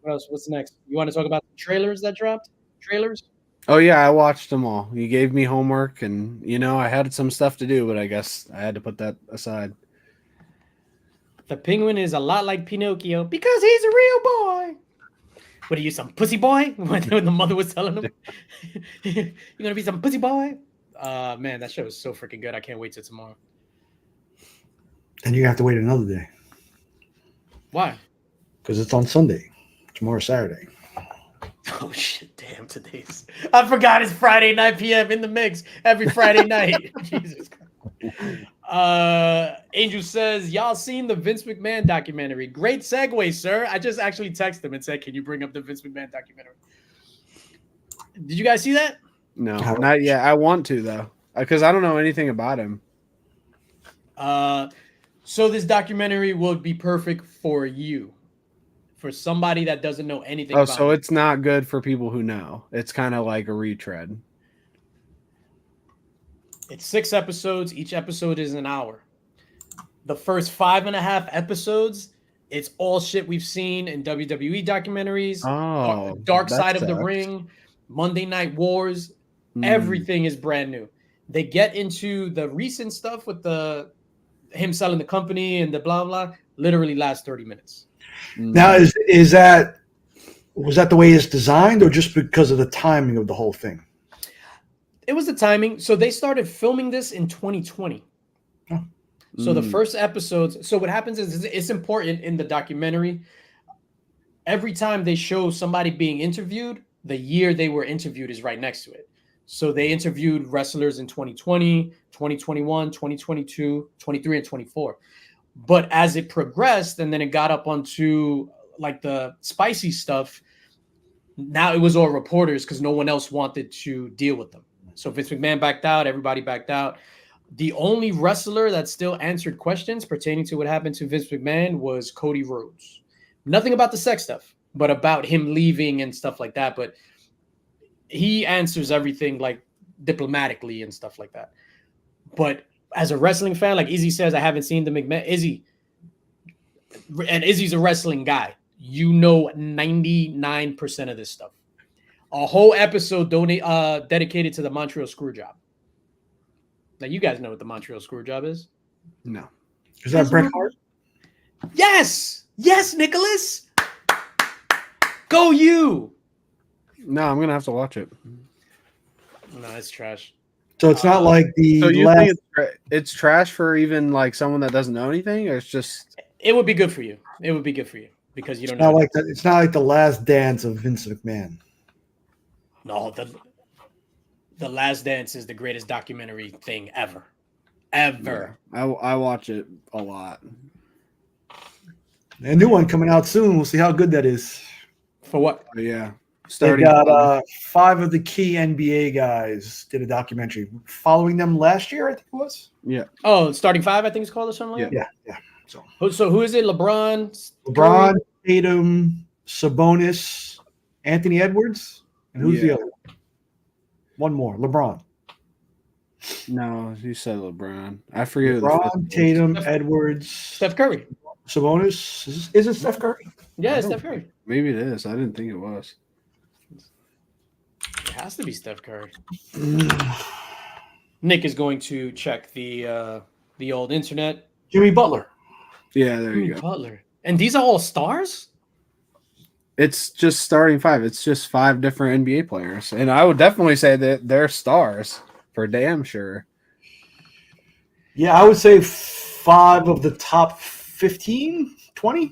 else? What's next? You want to talk about the trailers that dropped? Trailers? Oh yeah, I watched them all. You gave me homework, and I had some stuff to do, but I guess I had to put that aside. The Penguin is a lot like Pinocchio because he's a real boy. What are you, some pussy boy? When the mother was telling him, "You're gonna be some pussy boy." Man, that show is so freaking good. I can't wait till tomorrow. And you have to wait another day Why? because it's on Sunday. Tomorrow's Saturday. Oh shit! Damn, today's. I forgot it's Friday 9 p.m. in the mix every Friday night. Jesus Christ. Angel says, y'all seen the Vince McMahon documentary? Great segue, sir. I just actually texted him and said, can you bring up the Vince McMahon documentary? Did you guys see that? No, not yet. I want to though, because I don't know anything about him. So this documentary would be perfect for you, for somebody that doesn't know anything. Oh, about so it. it's not good for people who know. It's kind of like a retread. It's 6 episodes. Each episode is an hour. The first 5.5 episodes, it's all shit we've seen in WWE documentaries. Oh, Dark that Side of the sucks. Ring, Monday Night Wars. Everything is brand new. They get into the recent stuff with him selling the company and the blah blah. Literally last 30 minutes. Now, was that the way it's designed, or just because of the timing of the whole thing? It was the timing. So they started filming this in 2020. Oh. So the first episodes. So what happens is it's important in the documentary. Every time they show somebody being interviewed, the year they were interviewed is right next to it. So they interviewed wrestlers in 2020, 2021, 2022, 23, and 24. But as it progressed and then it got up onto like the spicy stuff, Now it was all reporters because no one else wanted to deal with them. So Vince McMahon backed out. Everybody backed out. The only wrestler that still answered questions pertaining to what happened to Vince McMahon was Cody Rhodes. Nothing about the sex stuff, but about him leaving and stuff like that. But he answers everything like diplomatically and stuff like that. But as a wrestling fan, like Izzy says, I haven't seen the McMahon. Izzy's a wrestling guy. You know 99% of this stuff. A whole episode dedicated to the Montreal Screwjob. Now, you guys know what the Montreal Screwjob is. No. Is that Bret Hart? Yes! Yes, Nicholas! Go you! No, I'm gonna have to watch it. No, it's trash. So it's not like the So you last. think it's trash for even like someone that doesn't know anything, or it's just It would be good for you. It would be good for you because you don't It's not know. like it's not like the last dance of Vince McMahon. No, the Last Dance is the greatest documentary thing ever. Ever. I watch it a lot. A new one coming out soon. We'll see how good that is. For what? But yeah, They starting got 5 of the key NBA guys did a documentary following them last year. I think it was. Oh, Starting Five, I think it's called or something like that. Yeah. So So who is it? LeBron? LeBron, Tatum, Sabonis, Anthony Edwards, and who's the Yeah. other one? One more. LeBron. No, you said LeBron. I forget. who the LeBron, fifth was. Tatum, Edwards, Steph Curry. Sabonis. Is it Steph Curry? Yeah, I it's don't- Steph Curry. Maybe it is. I didn't think it was. It has to be Steph Curry. Nick is going to check the old internet. Jimmy Butler. Yeah, there you go. Butler. And these are all stars? It's just starting 5. It's just 5 different NBA players, and I would definitely say that they're stars for damn sure. Yeah, I would say 5 of the top 15, 20.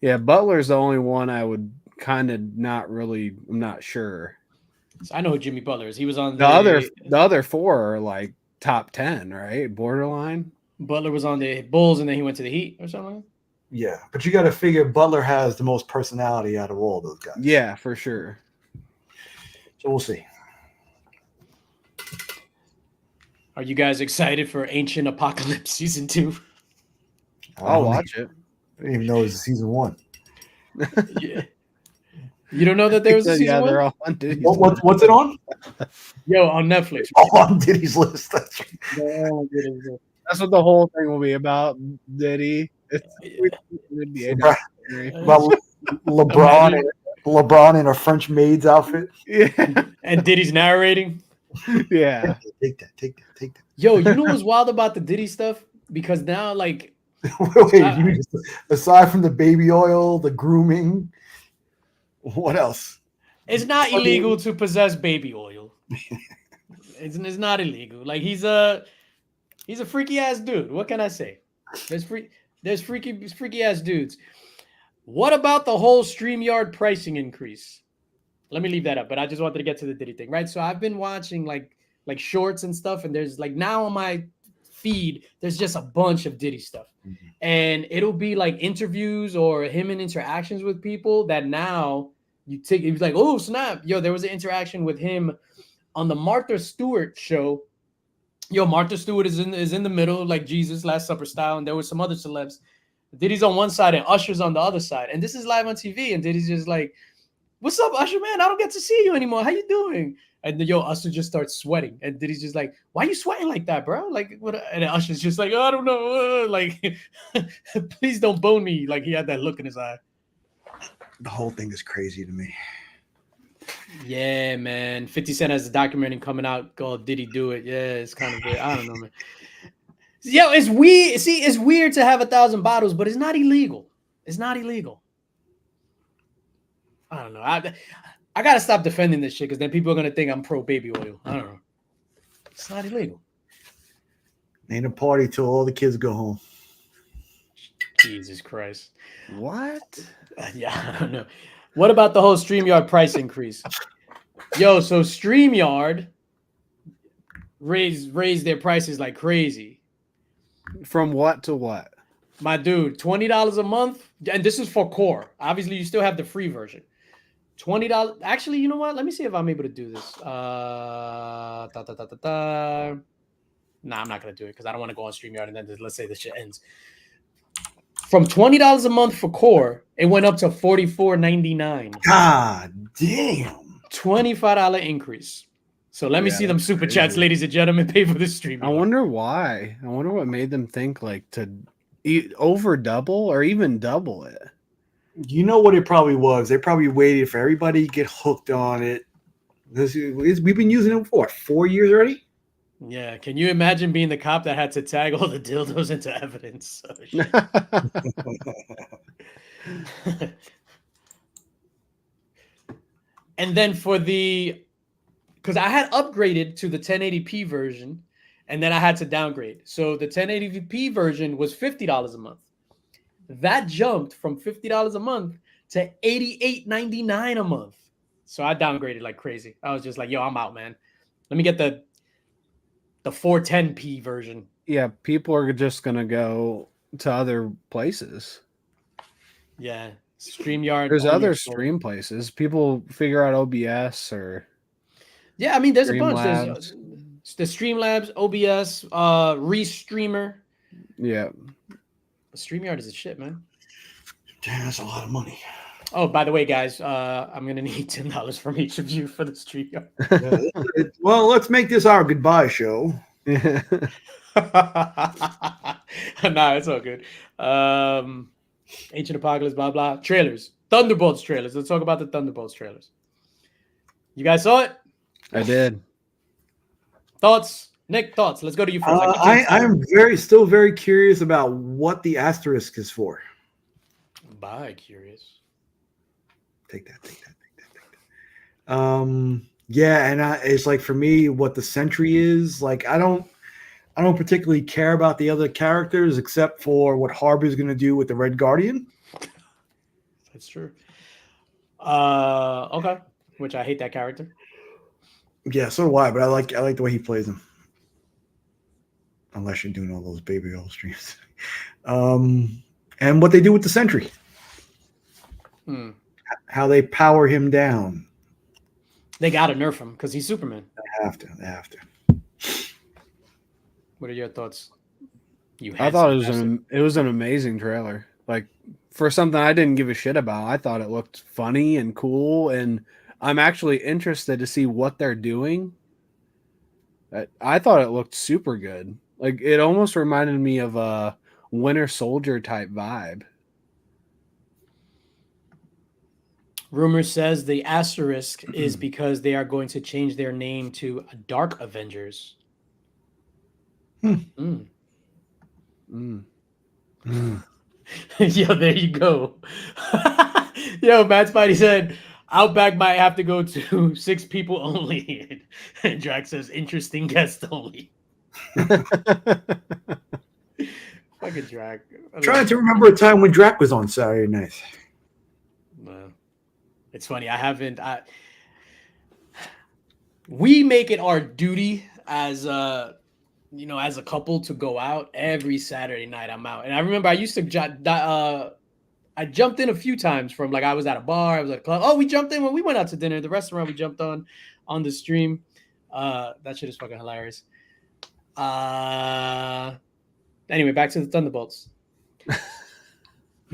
Yeah, Butler's the only one I would kind of not really. I'm not sure. So I know who Jimmy Butler is. He was on The other 4 are like top 10, right? Borderline. Butler was on the Bulls and then he went to the Heat or something. Yeah, but you got to figure Butler has the most personality out of all those guys. Yeah, for sure. So we'll see. Are you guys excited for Ancient Apocalypse season 2? I'll watch it. I didn't even know it was season 1. Yeah. You don't know that there was a season Yeah, 1? they're all on Disney. What's it on? Yo, on Netflix. Oh, on Diddy's list. That's right. That's what the whole thing will be about. Diddy. Right. About LeBron in a French maid's outfit. Yeah, And Diddy's narrating. yeah. Take that. Yo, you know what's wild about the Diddy stuff? Because now, like, Wait, aside from the baby oil, the grooming, what else? it's not illegal to possess baby oil. It's not illegal. Like he's a freaky ass dude. What can I say? There's freaky ass dudes. What about the whole StreamYard pricing increase? Let me leave that up, but I just wanted to get to the Diddy thing, right? So I've been watching like shorts and stuff, and there's like now on my feed, there's just a bunch of Diddy stuff. Mm-hmm. And it'll be like interviews or him in interactions with people that now you take it's like, oh snap. Yo, there was an interaction with him on the Martha Stewart show. Yo, Martha Stewart is in the middle, like Jesus, Last Supper style, and there were some other celebs. Diddy's on one side and Usher's on the other side. And this is live on TV, and Diddy's just like, what's up, Usher, man? I don't get to see you anymore. How you doing? And yo, Usher just starts sweating. And Diddy's just like, why you sweating like that, bro? Like, what? And Usher's just like, oh, I don't know. Like, please don't bone me. Like, he had that look in his eye. The whole thing is crazy to me. Yeah, man. 50 Cent has a documentary coming out called Did He Do It? Yeah, it's kind of weird. I don't know, man. Yo, it's weird. See, it's weird to have 1,000 bottles, but it's not illegal. It's not illegal. I don't know. I gotta stop defending this shit because then people are gonna think I'm pro baby oil. I don't know. It's not illegal. Ain't a party till all the kids go home. Jesus Christ. What? Yeah, I don't know. What about the whole StreamYard price increase? Yo, so StreamYard raised their prices like crazy. From what to what? My dude, $20 a month, and this is for core. Obviously, you still have the free version. $20. Actually, you know what? Let me see if I'm able to do this. Nah, I'm not gonna do it because I don't want to go on StreamYard and then let's say this shit ends. From $20 a month for core, it went up to $44.99. God damn. $25 increase. So let me see them super chats, ladies and gentlemen. Pay for this stream. I wonder why. I wonder what made them think like to over double or even double it. You know what it probably was? They probably waited for everybody to get hooked on it. We've been using it for what, 4 years already? Yeah, can you imagine being the cop that had to tag all the dildos into evidence? And then for because I had upgraded to the 1080p version, and then I had to downgrade. So the 1080p version was $50 a month. That jumped from $50 a month to $88.99 a month. So I downgraded like crazy. I was just like, yo, I'm out, man. Let me get the 410p version. Yeah, people are just gonna go to other places. Yeah, StreamYard. There's other stream places. People figure out OBS or yeah. I mean, there's a bunch. Streamlabs. There's the Streamlabs, OBS, Restreamer. Yeah, StreamYard is a shit, man. Damn, that's a lot of money. Oh, by the way, guys, I'm gonna need $10 from each of you for the StreamYard. Well, let's make this our goodbye show. Nah, it's all good. Ancient Apocalypse, blah blah. Trailers, Thunderbolts trailers. Let's talk about the Thunderbolts trailers. You guys saw it? I did. Thoughts, Nick? Thoughts? Let's go to you first. I'm still very curious about what the asterisk is for. Curious. Take that. Yeah, and it's like for me, what the Sentry is like. I don't particularly care about the other characters except for what Harbor's going to do with the Red Guardian. That's true. Okay. Which I hate that character. Yeah, so do I, but I like the way he plays him. Unless you're doing all those baby girl streams. And what they do with the Sentry. How they power him down. They gotta nerf him because he's Superman. They have to. What are your thoughts? I thought it was an amazing trailer. Like for something I didn't give a shit about, I thought it looked funny and cool, and I'm actually interested to see what they're doing. I thought it looked super good. Like it almost reminded me of a Winter Soldier type vibe. Rumor says the asterisk is because they are going to change their name to Dark Avengers. Yo, there you go. Yo, Matt Spidey said Outback might have to go to 6 people only. And Drac says interesting guest only. Fucking Drac. Trying to remember a time when Drac was on Saturday night. Well, it's funny. We make it our duty as as a couple to go out every Saturday night. I'm out, and I remember I used to I jumped in a few times from like I was at a bar, I was at a club. Oh, we jumped in when we went out to dinner. The restaurant we jumped on the stream. That shit is fucking hilarious. Anyway, back to the Thunderbolts.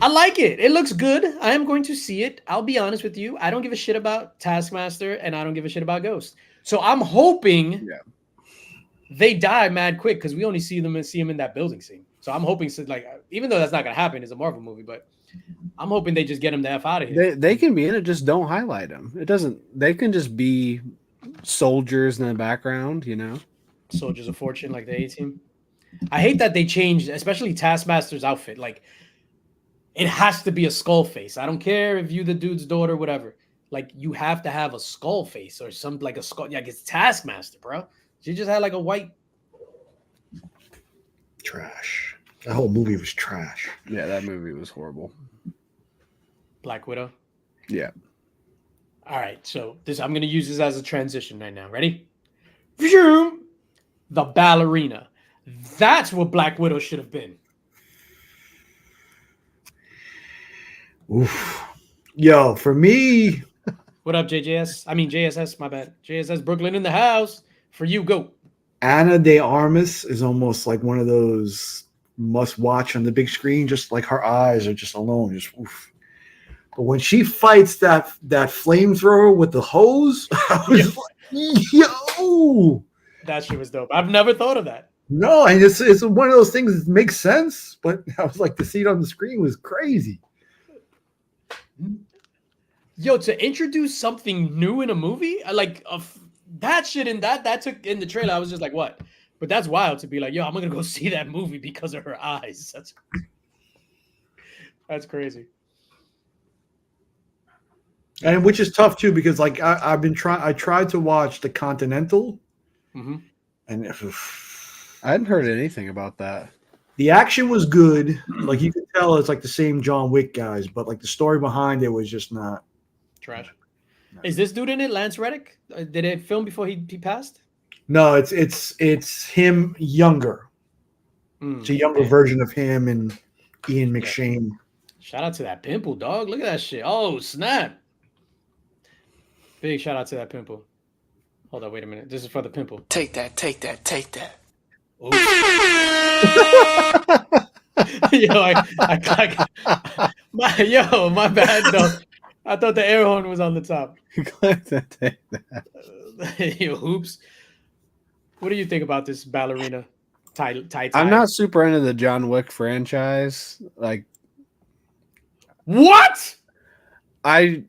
I like it. It looks good. I am going to see it. I'll be honest with you. I don't give a shit about Taskmaster, and I don't give a shit about Ghost. So I'm hoping they die mad quick because we only see them in that building scene. So I'm hoping, even though that's not gonna happen, it's a Marvel movie, but I'm hoping they just get them the F out of here. They can be in it, just don't highlight them. It doesn't. They can just be soldiers in the background, Soldiers of Fortune, like the A-Team. I hate that they changed, especially Taskmaster's outfit. Like, it has to be a skull face. I don't care if you the dude's daughter, whatever. Like, you have to have a skull face or something like a skull. Like, it's Taskmaster, bro. She just had like a white. Trash. That whole movie was trash. Yeah, that movie was horrible. Black Widow. Yeah. All right, so I'm going to use this as a transition right now. Ready? The ballerina. That's what Black Widow should have been. Oof. Yo, for me, What up, JJS? I mean JSS. My bad. JSS Brooklyn in the house. For you, go. Ana de Armas is almost like one of those must watch on the big screen. Just like her eyes are just alone, just oof. But when she fights that flamethrower with the hose, I was like, yo. That shit was dope. I've never thought of that. No, and it's one of those things that makes sense, but I was like, to see it on the screen was crazy. Yo, to introduce something new in a movie, that shit in that took in the trailer. I was just like, what? But that's wild to be like, yo, I'm gonna go see that movie because of her eyes. That's crazy. And which is tough too, because like I tried to watch The Continental, Mm-hmm. and I hadn't heard anything about that. the action was good. Like you could tell it's like the same John Wick guys, but like the story behind it was just not Trash. Is this dude in it, Lance Reddick? Did it film before he passed? No, it's him younger. It's a younger version of him and Ian McShane. Shout out to that pimple, dog. Look at that shit. Oh, snap. Big shout out to that pimple. Hold on, wait a minute. This is for the pimple. Take that, take that, take that. My bad though. I thought the air horn was on the top. Yo, hoops. What do you think about this ballerina? Tight. I'm not super into the John Wick franchise. Like, what? I'm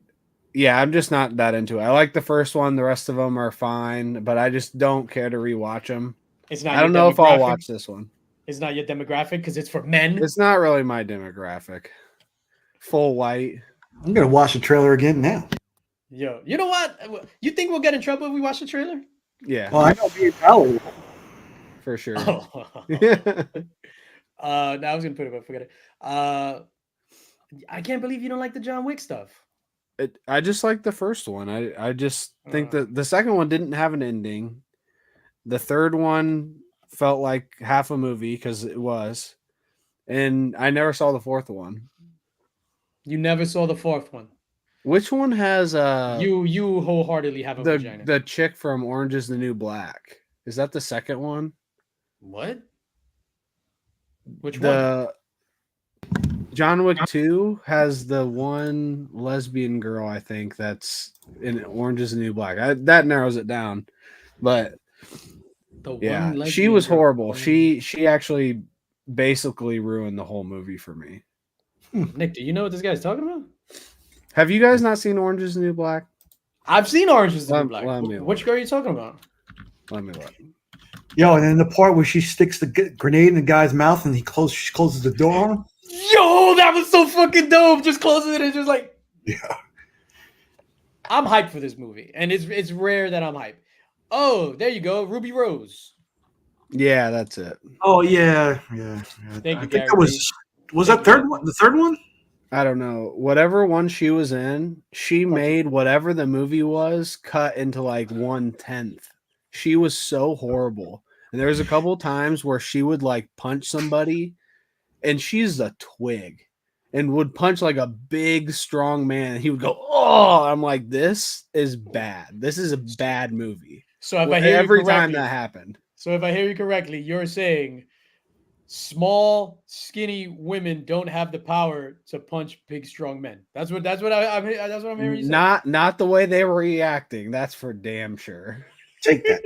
just not that into it. I like the first one. The rest of them are fine, but I just don't care to rewatch them. It's not. I don't know if I'll watch this one. It's not your demographic because it's for men. It's not really my demographic. Full white. I'm gonna watch the trailer again now. Yo, you know what? You think we'll get in trouble if we watch the trailer? Yeah. Well, I know me and Tyler. For sure. Oh. I was gonna put it, but forget it. I can't believe you don't like the John Wick stuff. I just like the first one. I just think that the second one didn't have an ending. The third one felt like half a movie because it was, and I never saw the fourth one. You never saw the fourth one. Which one has you wholeheartedly have a vagina? The chick from Orange is the New Black? Is that the second one? What? Which one? John Wick 2 has the one lesbian girl, I think, that's in Orange is the New Black. That narrows it down. But she was horrible. She actually basically ruined the whole movie for me. Nick, do you know what this guy's talking about? Have you guys not seen Orange is the New Black? I've seen Orange is the New Black. Which Which girl are you talking about? Let me look. Yo, and then the part where she sticks the grenade in the guy's mouth and she closes the door on him. Yo, that was so fucking dope. Just closes it and just like, yeah. I'm hyped for this movie, and it's rare that I'm hyped. Oh, there you go, Ruby Rose. Yeah, that's it. Oh yeah. Thank you, I think Gary. that was that third one. The third one. I don't know. Whatever one she was in, she made whatever the movie was cut into like 1/10. She was so horrible. And there was a couple times where she would like punch somebody, and she's a twig, and would punch like a big, strong man. And he would go, "Oh!" I'm like, this is bad. This is a bad movie. So if I hear every you correctly, time that happened. So if I hear you correctly, you're saying small, skinny women don't have the power to punch big, strong men. That's what I'm hearing you say. Not the way they were reacting. That's for damn sure. Take that.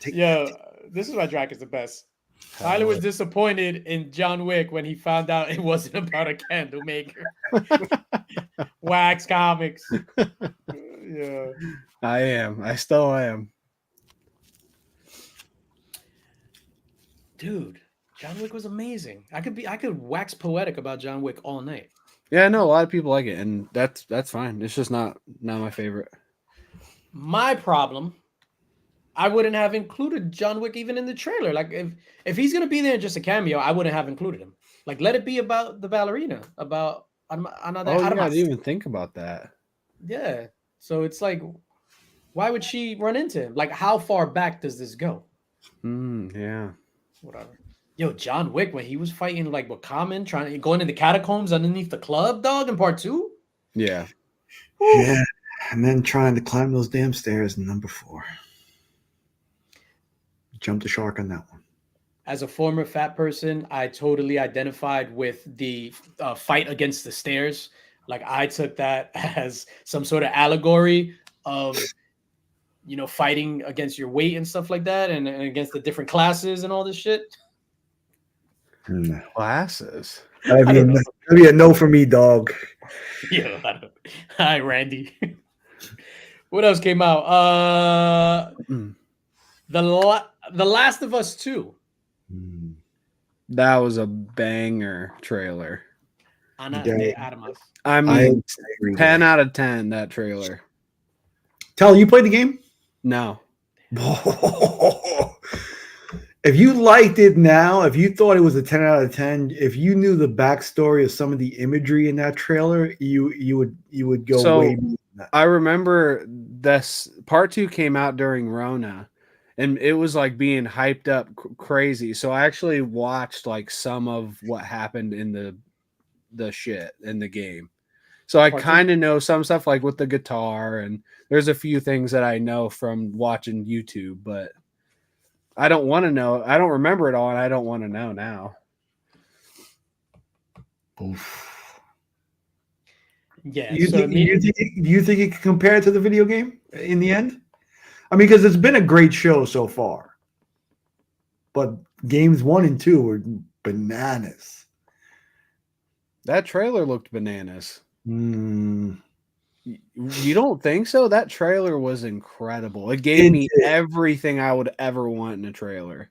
Take Yo, that. this is why Drac is the best. Tyler was disappointed in John Wick when he found out it wasn't about a candle maker. Wax comics. Yeah. I am. I still am. Dude, John Wick was amazing. I could wax poetic about John Wick all night. Yeah, I know a lot of people like it, and that's fine. It's just not my favorite. My problem, I wouldn't have included John Wick even in the trailer. Like if he's gonna be there in just a cameo, I wouldn't have included him. Like let it be about the ballerina, about another. Oh, yeah, I didn't even think about that. Yeah. So it's like, why would she run into him? Like, how far back does this go? Yeah. Whatever. Yo, John Wick, when he was fighting like with Common, trying to go into the catacombs underneath the club, dog, in part 2. Yeah. Yeah. And then trying to climb those damn stairs, number 4. Jumped the shark on that one. As a former fat person, I totally identified with the fight against the stairs. Like I took that as some sort of allegory of, fighting against your weight and stuff like that, and against the different classes and all this shit. Classes. That'd be a no for me, dog. Yeah. Hi, Randy. What else came out? The Last of Us 2. That was a banger trailer. Ana de Armas. I mean, 10 out of 10, that trailer. Tell you played the game? No. If you liked it now, if you thought it was a 10 out of 10, if you knew the backstory of some of the imagery in that trailer, you would go So, way beyond that. I remember this part 2 came out during Rona, and it was like being hyped up crazy. So I actually watched like some of what happened in the shit in the game. So I kind of know some stuff like with the guitar, and there's a few things that I know from watching YouTube, but I don't want to know. I don't remember it all, and I don't want to know now. Oof. Yeah. You think it can compare it to the video game in the end? I mean, because it's been a great show so far, but games 1 and 2 were bananas. That trailer looked bananas. You don't think so? That trailer was incredible. It gave me everything I would ever want in a trailer.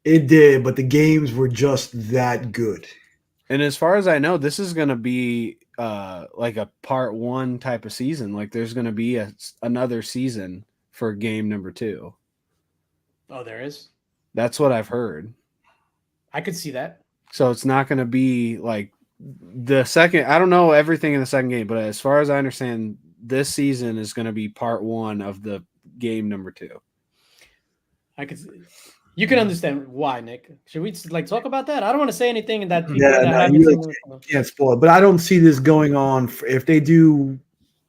It did, but the games were just that good. And as far as I know, this is going to be like a part 1 type of season. Like there's going to be another season for game number 2. Oh, there is? That's what I've heard. I could see that. So it's not going to be like the second. I don't know everything in the second game, but as far as I understand, this season is going to be part 1 of the game number 2. You can understand why, Nick. Should we talk about that? I don't want to say anything that people can't spoil it. But I don't see this going on. If they do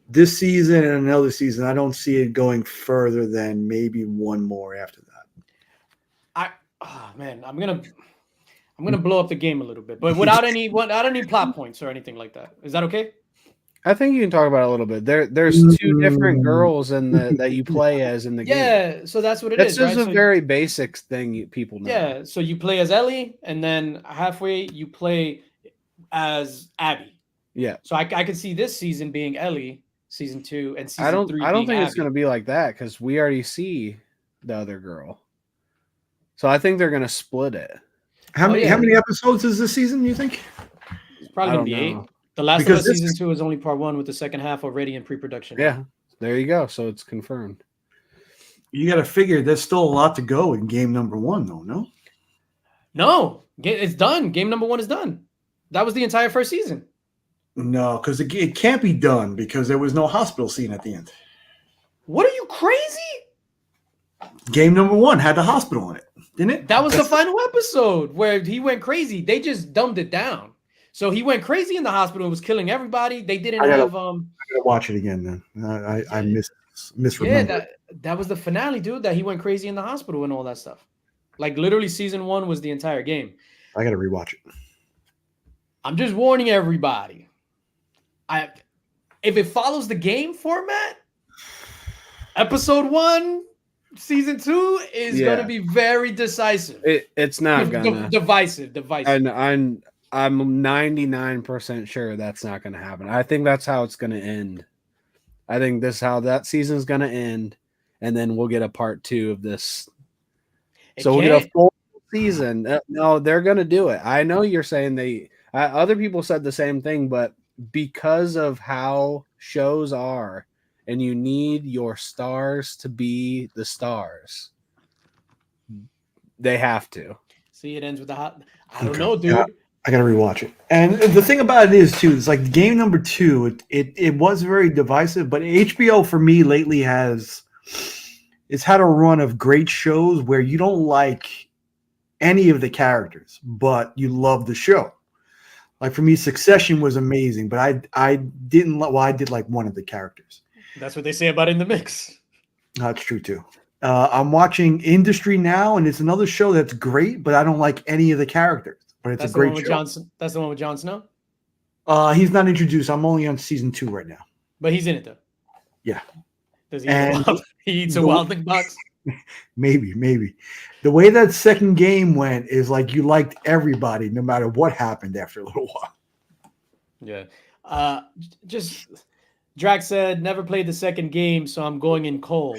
this season and another season, I don't see it going further than maybe one more after that. I'm gonna blow up the game a little bit, but without any plot points or anything like that. Is that okay? I think you can talk about it a little bit. There's 2 different girls that you play as in the game. Yeah, so that's what it is. That's just a very basic thing people know. Yeah, so you play as Ellie, and then halfway you play as Abby. Yeah. So I could see this season being Ellie, season 2, and season 3. I don't think Abby. it's going to be like that because we already see the other girl. So I think they're going to split it. How many episodes is this season, you think? It's probably going to be 8. The Last of Us season 2 is only part 1 with the second half already in pre-production. Yeah, there you go. So it's confirmed. You got to figure there's still a lot to go in game number 1, though, no? No, it's done. Game number 1 is done. That was the entire first season. No, because it can't be done because there was no hospital scene at the end. What, are you crazy? Game number 1 had the hospital in it, didn't it? That was the final episode where he went crazy. They just dumbed it down. So he went crazy in the hospital and was killing everybody. They didn't have. I gotta watch it again then. I misremembered. Yeah, that was the finale, dude. That he went crazy in the hospital and all that stuff. Like literally, season 1 was the entire game. I gotta rewatch it. I'm just warning everybody. If it follows the game format, episode 1, season 2 is going to be very decisive. It's not gonna divisive. And I'm 99% sure that's not going to happen. I think that's how it's going to end. I think this is how that season's going to end, and then we'll get a part 2 of this. We'll get a full season. No, they're going to do it. I know you're saying other people said the same thing, but because of how shows are, and you need your stars to be the stars, they have to. See, it ends with the hot. I don't know, dude. Yeah. I gotta rewatch it. And the thing about it is too, it's like game number 2. It was very divisive, but HBO for me lately it's had a run of great shows where you don't like any of the characters, but you love the show. Like for me, Succession was amazing, but I didn't. Well, I did like one of the characters. That's what they say about In the Mix. That's true too. I'm watching Industry now, and it's another show that's great, but I don't like any of the characters. But it's That's a the one great with show. That's the one with Jon Snow. He's not introduced. I'm only on season 2 right now. But he's in it though. Yeah. Does he eat a And wild, he eats a wildling box? Maybe. The way that second game went is like you liked everybody, no matter what happened after a little while. Yeah. Just Drax said never played the second game, so I'm going in cold.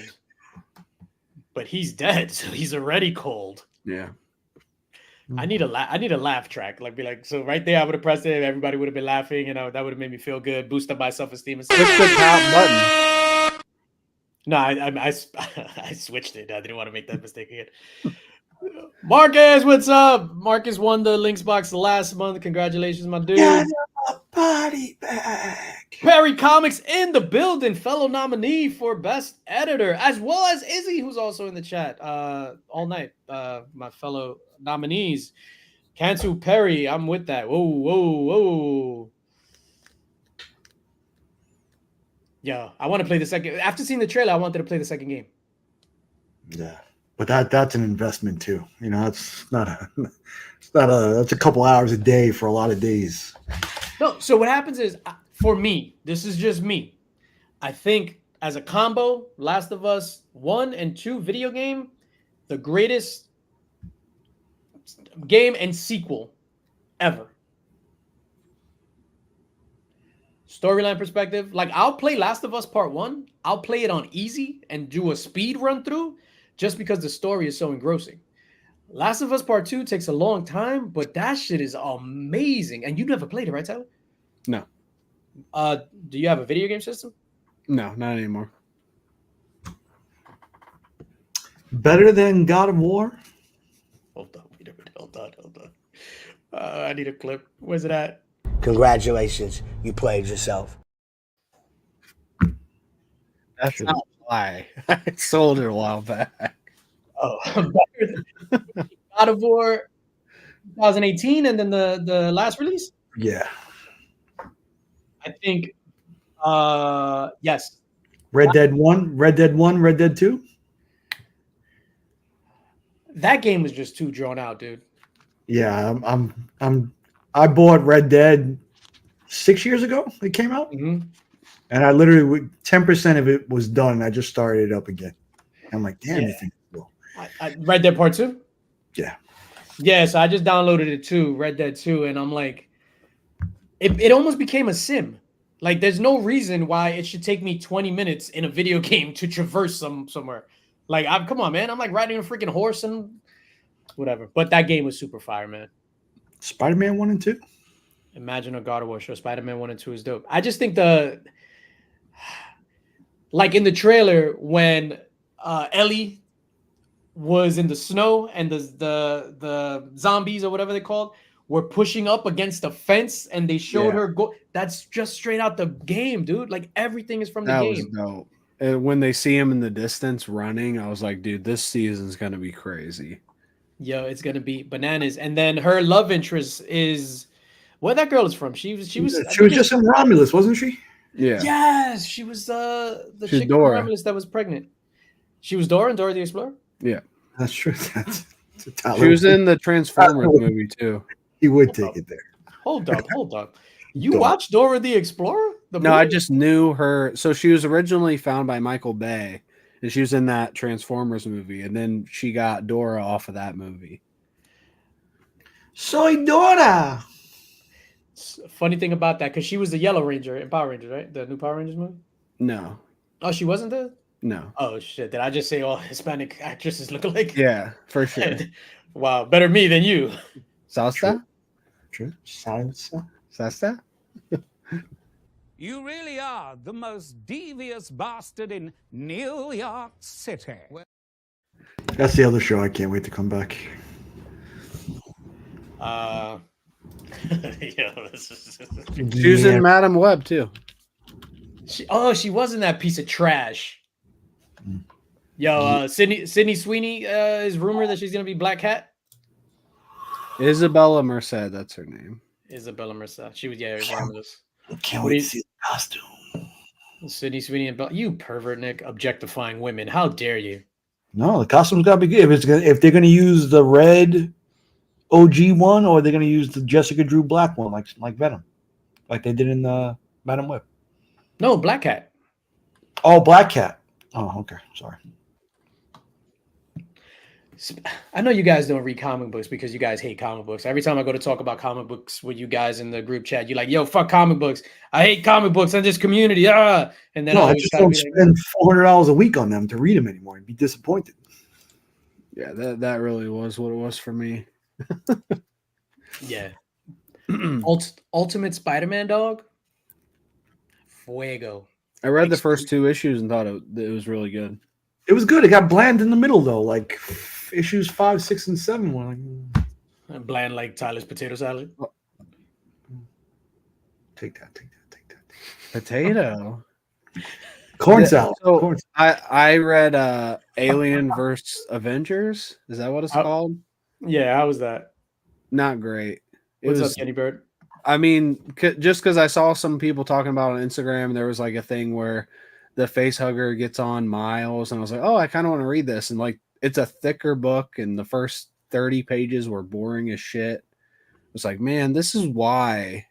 But he's dead, so he's already cold. Yeah. I need a laugh track. Like be like, so right there, I would have pressed it. Everybody would have been laughing, and that would have made me feel good, boost up my self-esteem. And Click the top button. No, I switched it. I didn't want to make that mistake again. Marcus, what's up? Marcus won the Links box last month. Congratulations, my dude. Got a body back. Perry Comics in the building, fellow nominee for Best Editor, as well as Izzy, who's also in the chat all night. My fellow nominees. Cancel Perry, I'm with that. Whoa. Yeah, I want to play the second. After seeing the trailer, I wanted to play the second game. Yeah, but that's an investment too. You know, that's a couple hours a day for a lot of days. No, so what happens is, for me, this is just me. I think as a combo, Last of Us 1 and 2 video game, the greatest game and sequel ever. Storyline perspective, like I'll play Last of Us Part 1. I'll play it on easy and do a speed run through just because the story is so engrossing. Last of Us Part 2 takes a long time, but that shit is amazing. And you never played it, right, Tyler? No. Do you have a video game system? No, not anymore. Better than God of War? Hold on, wait a minute. Hold on. I need a clip. Where's it at? Congratulations, you played yourself. That's not why. I sold it a while back. Oh, better than God of War 2018 and then the last release? Yeah. I think yes. Red Dead 1, Red Dead 2? That game was just too drawn out, dude. Yeah, I bought Red Dead 6 years ago. It came out, Mm-hmm. and I literally 10% of it was done. I just started it up again. I'm like, damn, Yeah. this thing's cool. Red Dead Part 2? Yeah. Yeah, so I just downloaded it too, Red Dead 2, and I'm like, it almost became a sim. Like, there's no reason why it should take me 20 minutes in a video game to traverse somewhere. Like, come on, man. I'm like riding a freaking horse and whatever. But that game was super fire, man. Spider-Man 1 and 2? Imagine a God of War show. Spider-Man 1 and 2 is dope. I just think like in the trailer when Ellie was in the snow and the zombies or whatever they called were pushing up against the fence and they showed her go. That's just straight out the game, dude. Like everything is from the game. That was dope. And when they see him in the distance running, I was like, dude, this season's gonna be crazy. Yo, it's gonna be bananas. And then her love interest is where that girl is from. She was just in Romulus, wasn't she? Yeah. Yes, she was the She's chick from Dora. Romulus that was pregnant. She was Dora and Dora the Explorer. Yeah. That's true. That's She was in the Transformers movie too. He would take it there. Hold up. You Dora. watched Dora the Explorer? No, I just knew her. So she was originally found by Michael Bay, and she was in that Transformers movie, and then she got Dora off of that movie. Soy Dora. Funny thing about that, because she was the Yellow Ranger in Power Rangers, right? The new Power Rangers movie. No, Oh, she wasn't there. no. Oh shit! Did I just say all Hispanic actresses look alike? Yeah, for sure. Wow, better me than you. Salsa? True. Salsa. Salsa? You really are the most devious bastard in New York City. That's the other show. I can't wait to come back. Yeah, this is... She was in Madam Web too. she was in that piece of trash. Yo, Sydney Sweeney is rumored that she's gonna be Black Cat. Isabella Merced, that's her name. Isabella Merced. She was one of those. Can't What wait do to you- see the costume. Sydney Sweeney and Bell. You pervert, Nick, objectifying women. How dare you? No, the costume's got to be good. If they're going to use the red OG one, or they're going to use the Jessica Drew black one, like Venom, like they did in the Madam Web. No, Black Cat. Oh, Black Cat. Oh, okay. Sorry. I know you guys don't read comic books because you guys hate comic books. Every time I go to talk about comic books with you guys in the group chat, you're like, "Yo, fuck comic books. I hate comic books and this community." And then No, I always just try to don't be like, spend $400 a week on them to read them anymore and be disappointed. Yeah, that really was what it was for me. yeah. Ultimate Spider-Man dog. Fuego. I read the first 2 issues and thought it was really good. It was good. It got bland in the middle though, like issues 5, 6, and 7 were like Bland like Tyler's potato salad. take that. Potato. Corn The- salad. so- Corn I read Alien vs Avengers. Is that what it's called? Yeah, how was that? Not great. It What's was. up, Kenny Bird? I mean, just because I saw some people talking about it on Instagram, there was like a thing where the face hugger gets on Miles, and I was like, oh, I kind of want to read this. And like, it's a thicker book, and the first 30 pages were boring as shit. It's like, man, this is why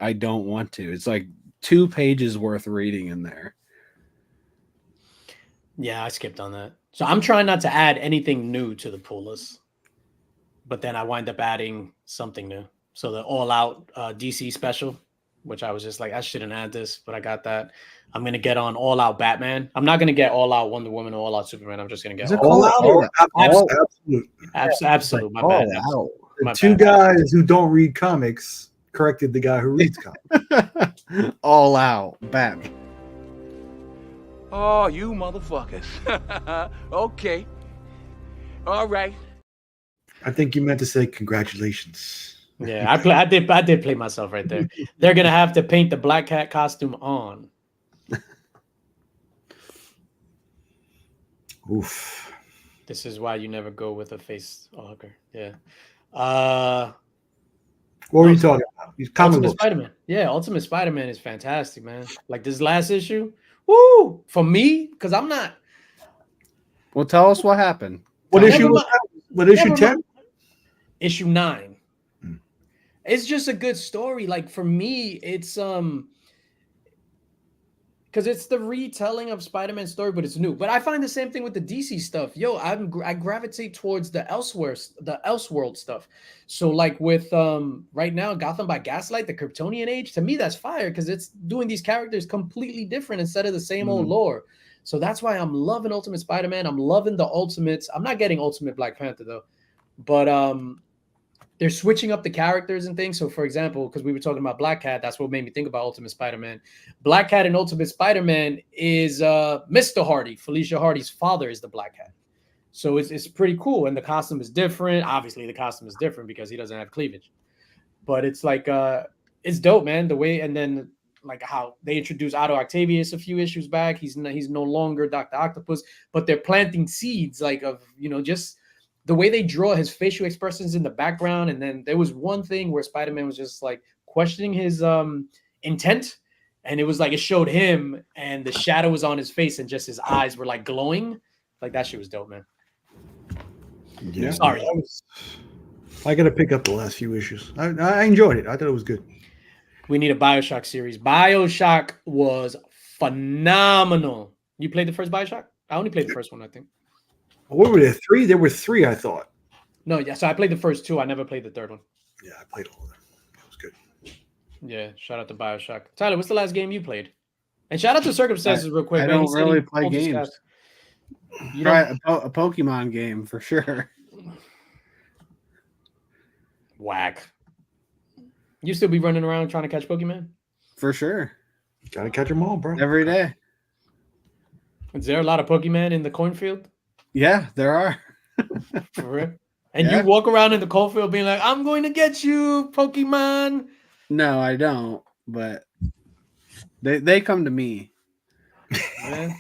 I don't want to. It's like 2 pages worth reading in there. Yeah, I skipped on that. So I'm trying not to add anything new to the pull list, but then I wind up adding something new. So the All Out DC special, which I was just like, I shouldn't add this, but I got that. I'm gonna get on All Out Batman. I'm not gonna get All Out Wonder Woman or All Out Superman. I'm just gonna get Is it all all called out or All- absolute. absolute. My All bad. Out. The My 2 bad. guys who don't read comics corrected the guy who reads comics. All Out Batman. Oh, you motherfuckers. Okay. All right. I think you meant to say congratulations. Yeah, I did play myself right there. They're gonna have to paint the Black Cat costume on. Oof. This is why you never go with a face hugger. Yeah. What were you talking about? These comic Ultimate books. Spider-Man. Yeah, Ultimate Spider-Man is fantastic, man. Like this last issue. Woo! For me, because I'm not. Well, tell us what happened. What Never issue was mind. that? What issue Never 10? mind. Issue 9. Hmm. It's just a good story. Like for me, it's because it's the retelling of Spider-Man's story, but it's new. But I find the same thing with the DC stuff. Yo, I gravitate towards the Elseworld stuff. So like with right now, Gotham by Gaslight, the Kryptonian Age, to me that's fire because it's doing these characters completely different instead of the same old lore. So that's why I'm loving Ultimate Spider-Man. I'm loving the Ultimates. I'm not getting Ultimate Black Panther though, but they're switching up the characters and things. So, for example, because we were talking about Black Cat, that's what made me think about Ultimate Spider-Man. Black Cat in Ultimate Spider-Man is Mr. Hardy. Felicia Hardy's father is the Black Cat. So it's pretty cool. And the costume is different. Obviously, the costume is different because he doesn't have cleavage. But it's like, it's dope, man. The way, and then like how they introduced Otto Octavius a few issues back. He's no longer Dr. Octopus, but they're planting seeds like of, just the way they draw his facial expressions in the background. And then there was one thing where Spider-Man was just like questioning his intent. And it was like, it showed him and the shadow was on his face and just his eyes were like glowing. Like that shit was dope, man. Yeah. Sorry. I got to pick up the last few issues. I enjoyed it. I thought it was good. We need a BioShock series. BioShock was phenomenal. You played the first BioShock? I only played the first one, I think. What were there? 3? There were 3, I thought. No, yeah. So I played the first 2. I never played the third one. Yeah, I played all of them. It was good. Yeah, shout out to BioShock. Tyler, what's the last game you played? And shout out to Circumstances real quick. I man. He don't said he really play pulled his games. cast. You Try don't a Pokemon game for sure. whack. You still be running around trying to catch Pokemon? For sure. Got to catch them all, bro. Every day. Is there a lot of Pokemon in the cornfield? Yeah, there are. For real? And Yeah. you walk around in the cornfield being like, I'm going to get you, Pokemon. No, I don't, but they come to me. Man.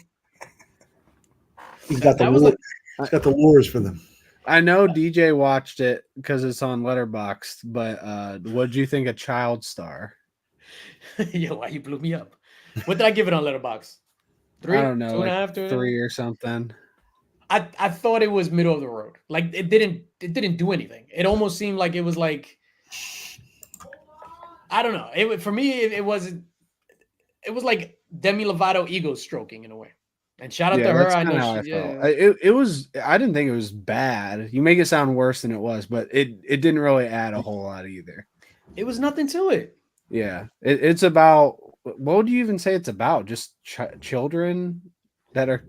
He's got the That was lure. like- He's got the lures for them. I know DJ watched it because it's on Letterboxd, but what'd you think of Child Star? Yo, why you blew me up? What did I give it on Letterbox? I 3, don't know, two and a like half, 3 or something. I thought it was middle of the road. Like it didn't do anything. It almost seemed like it was like I don't know. For me it wasn't. It was like Demi Lovato ego stroking in a way. And shout out Yeah, to her. that's I kind know of how she. I felt. Yeah, It was. I didn't think it was bad. You make it sound worse than it was, but it didn't really add a whole lot either. it was nothing to it. Yeah, it's about. What would you even say it's about? Just children that are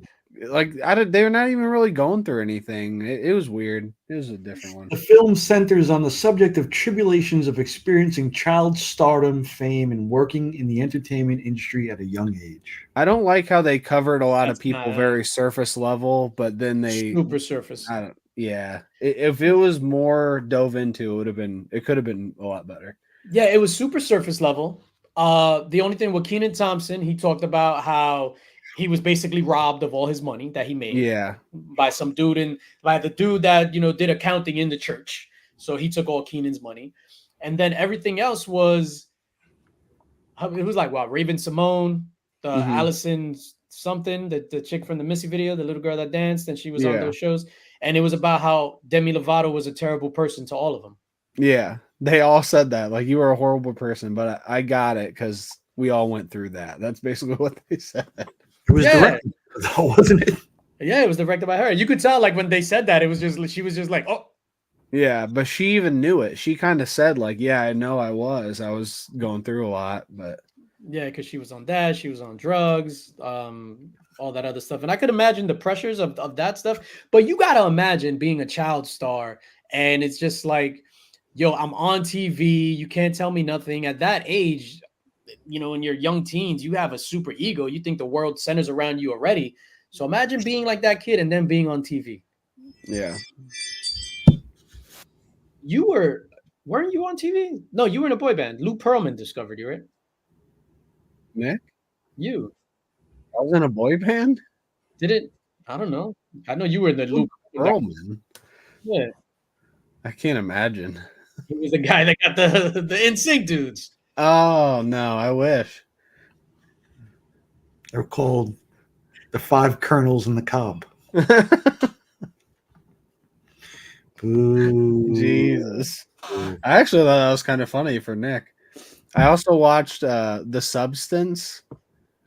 like they're not even really going through anything. It was weird. It was a different one. The film centers on the subject of tribulations of experiencing child stardom, fame, and working in the entertainment industry at a young age. I don't like how they covered a lot of That's people not very surface level, but then they super surface. I don't. Yeah, if it was more dove into, it would have been. It could have been a lot better. Yeah, it was super surface level. The only thing with Kenan Thompson, he talked about how he was basically robbed of all his money that he made Yeah, by some dude and by the dude that did accounting in the church. So he took all Kenan's money, and then everything else was it was like wow, Raven Simone, the Allison something, the chick from the Missy video, the little girl that danced, and she was on Yeah. those shows, and it was about how Demi Lovato was a terrible person to all of them. yeah. They all said that. Like you were a horrible person, but I got it because we all went through that. That's basically what they said. It was directed, though, wasn't it? Yeah, it was directed by her. You could tell, like when they said that, it was just she was just like, oh. Yeah, but she even knew it. She kind of said, like, yeah, I know I was going through a lot, but Yeah, because she was on that, she was on drugs, all that other stuff. And I could imagine the pressures of that stuff. But you gotta imagine being a child star, and it's just like, yo, I'm on TV, you can't tell me nothing. At that age, in your young teens, you have a super ego. You think the world centers around you already. So imagine being like that kid and then being on TV. yeah. Weren't you on TV? No, you were in a boy band. Lou Pearlman discovered you, right? Nick, You I was in a boy band. did it? I don't know. I know you were in the Lou Pearlman. Pearlman. Yeah, I can't imagine. he was the guy that got the NSYNC dudes. Oh no, I wish. They're called the Five Colonels and the Cob. Boo. Jesus. I actually thought that was kind of funny for Nick. I also watched The Substance.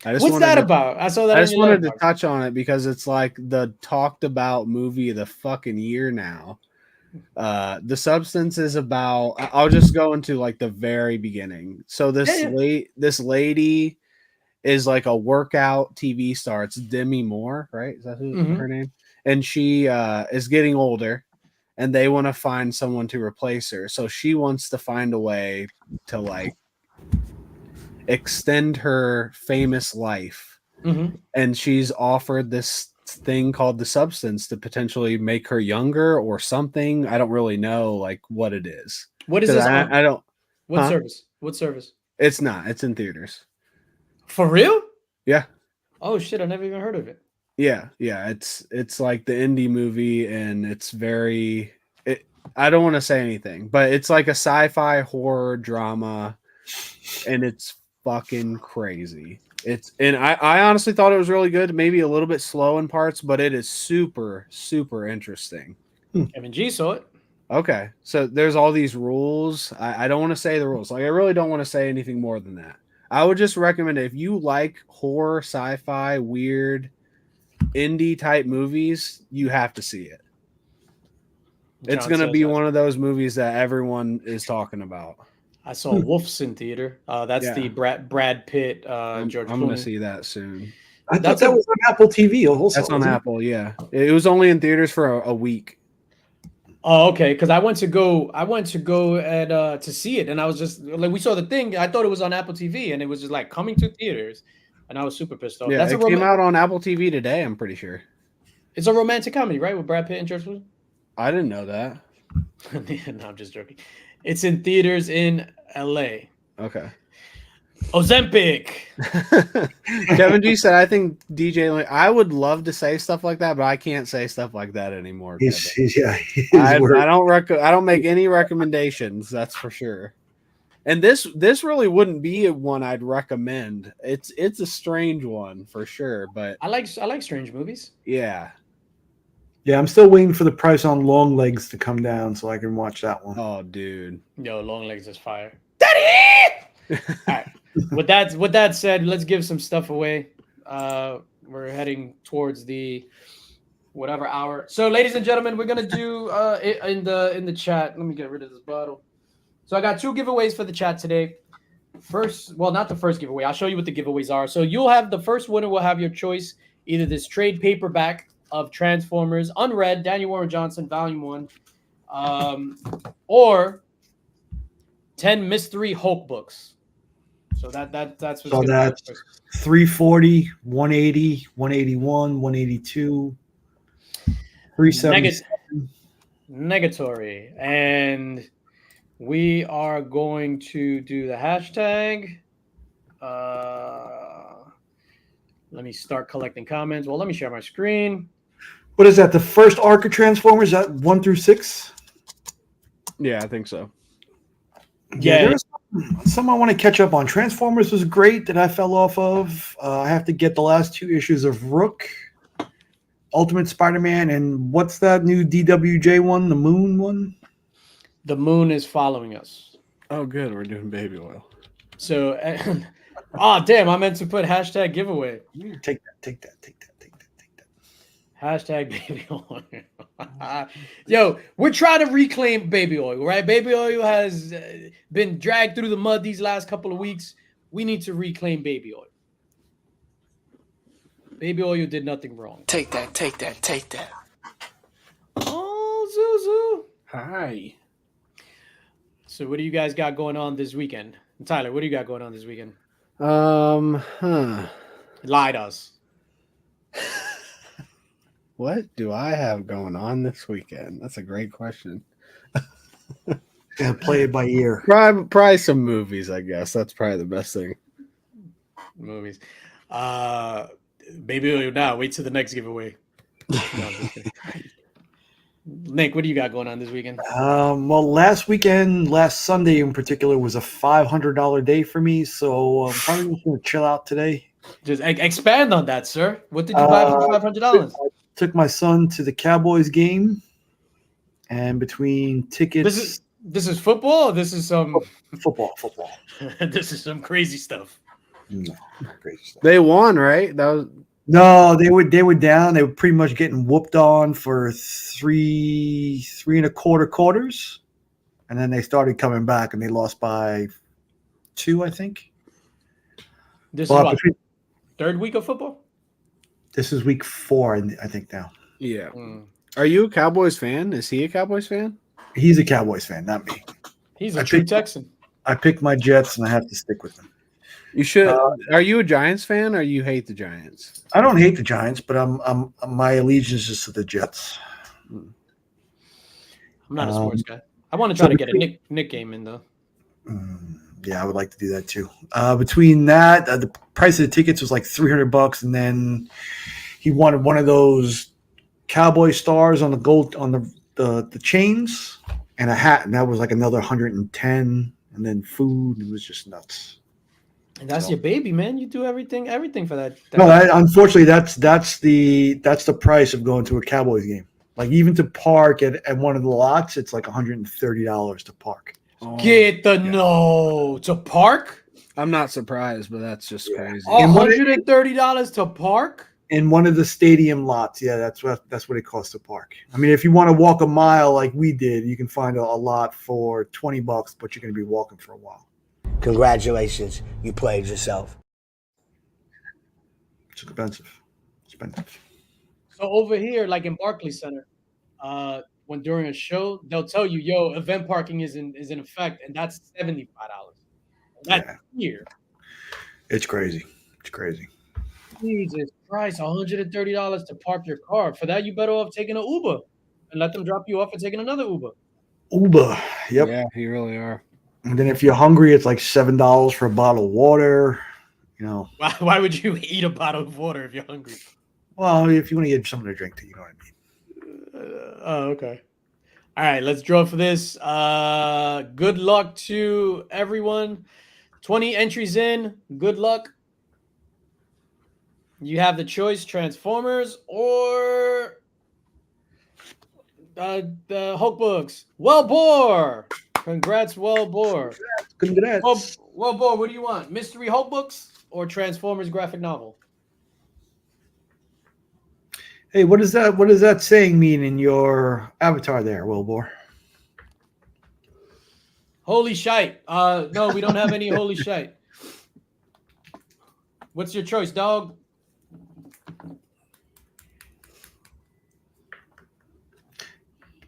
What's that about? I saw that. I just wanted to touch on it because it's like the talked about movie of the fucking year now. The Substance is about. I'll just go into like the very beginning. So this lady is like a workout TV star. It's Demi Moore, right? Is that her name? And she is getting older, and they want to find someone to replace her. So she wants to find a way to like extend her famous life. And she's offered this thing called the substance to potentially make her younger or something. I don't really know like what it is. What is this? I don't. What service? What service? It's not. It's in theaters. For real? Yeah. Oh shit! I never even heard of it. Yeah. It's like the indie movie, and it's very. I don't want to say anything, but it's like a sci-fi horror drama, and it's fucking crazy. I honestly thought it was really good, maybe a little bit slow in parts, but it is super, super interesting. Kevin G saw it. Okay. So there's all these rules. I don't want to say the rules. Like I really don't want to say anything more than that. I would just recommend if you like horror, sci-fi, weird, indie type movies, you have to see it. It's going to be one of those movies that everyone is talking about. I saw Wolves in theater. That's the Brad Pitt, George Clooney. I'm going to see that soon. I thought that was on Apple TV also. That's on Apple, yeah. It was only in theaters for a week. Oh, okay. Because I went to go and to see it, and I was just like, we saw the thing. I thought it was on Apple TV, and it was just like coming to theaters, and I was super pissed off. Yeah, it came out on Apple TV today. I'm pretty sure. It's a romantic comedy, right, with Brad Pitt and George Clooney? I didn't know that. No, I'm just joking. It's in theaters in LA. Okay. Ozempic. Kevin G said, "I think DJ. I would love to say stuff like that, but I can't say stuff like that anymore." Kevin. I don't make any recommendations. That's for sure. And this really wouldn't be one I'd recommend. It's a strange one for sure, but I like strange movies. yeah. Yeah, I'm still waiting for the price on Long Legs to come down so I can watch that one. Oh, dude. Yo, Long Legs is fire. Daddy! All right. With that said, let's give some stuff away. We're heading towards the whatever hour. So, ladies and gentlemen, we're gonna do in the chat. Let me get rid of this bottle. So I got 2 giveaways for the chat today. First, well, not the first giveaway. I'll show you what the giveaways are. So you'll have the first winner will have your choice, either this trade paperback of Transformers unread, Daniel Warren Johnson, Volume 1, or 10 mystery Hulk books. So that's what's So going to that's 340, 180, 181, 182, 377. Negatory. And we are going to do the hashtag. Let me start collecting comments. Well, let me share my screen. What is that? The first arc of Transformers? Is that 1 through 6? Yeah, I think so. Yeah, there's some I want to catch up on. Transformers was great that I fell off of. I have to get the last 2 issues of Rook, Ultimate Spider-Man, and what's that new DWJ one? The Moon one? The moon is following us. Oh, good. We're doing baby oil. So, damn, I meant to put hashtag giveaway. Take that. Hashtag baby oil. Yo, we're trying to reclaim baby oil, right? Baby oil has been dragged through the mud these last couple of weeks. We need to reclaim baby oil. Baby oil did nothing wrong. Take that. Oh, Zuzu. Hi. So what do you guys got going on this weekend? Tyler, what do you got going on this weekend? Lie to us. What do I have going on this weekend? That's a great question. Yeah, play it by ear. Probably some movies, I guess. That's probably the best thing. Movies. Baby oil now. Wait till the next giveaway. No, Nick, what do you got going on this weekend? Well, last Sunday in particular, was a $500 day for me, so I'm probably just going to chill out today. Just expand on that, sir. What did you buy for $500? Took my son to the Cowboys game, and between tickets, this is football. Or this is some football. This is some crazy stuff. No, crazy stuff. They won, right? No, they were down. They were pretty much getting whooped on for three and a quarter quarters, and then they started coming back, and they lost by 2, I think. This is what, third week of football? This is week 4, I think now. Yeah. Are you a Cowboys fan? Is he a Cowboys fan? He's a Cowboys fan, not me. He's a true Texan. I picked my Jets, and I have to stick with them. You should. Are you a Giants fan, or you hate the Giants? I don't hate the Giants, but my allegiance is to the Jets. I'm not a sports guy. I want to try to get a Nick game in though. Yeah, I would like to do that too. Between that, the price of the tickets was like $300, and then he wanted one of those cowboy stars on the gold on the chains and a hat, and that was like another $110, and then food. It was just nuts. And that's your baby, man. You do everything for that. No, unfortunately, that's the price of going to a Cowboys game. Like even to park at one of the lots, it's like $130 to park. Get the to park. I'm not surprised, but that's just crazy. $130 to park in one of the stadium lots. Yeah, that's what it costs to park. I mean, if you want to walk a mile like we did, you can find a lot for $20, but you're going to be walking for a while. Congratulations, you played yourself. It's expensive. So over here, like in Barclays Center, when during a show, they'll tell you, "Yo, event parking is in effect," and that's $75. That's here. It's crazy. Jesus Christ, $130 to park your car. For that, you better off taking an Uber and let them drop you off and taking another Uber. Uber, yep. Yeah, you really are. And then if you're hungry, it's like $7 for a bottle of water. You know, Why would you eat a bottle of water if you're hungry? well, if you want to get something to drink, you know what I mean. Oh, okay. All right, let's draw for this. Good luck to everyone. 20 entries in. Good luck. You have the choice: Transformers or the Hulk books. Well, Boar. Congrats, Well, Boar. Congrats. Well, Boar, what do you want? Mystery Hulk books or Transformers graphic novel? Hey, what does that saying mean in your avatar there, Wilbur? Holy shite. No, we don't have any holy shite. What's your choice, dog?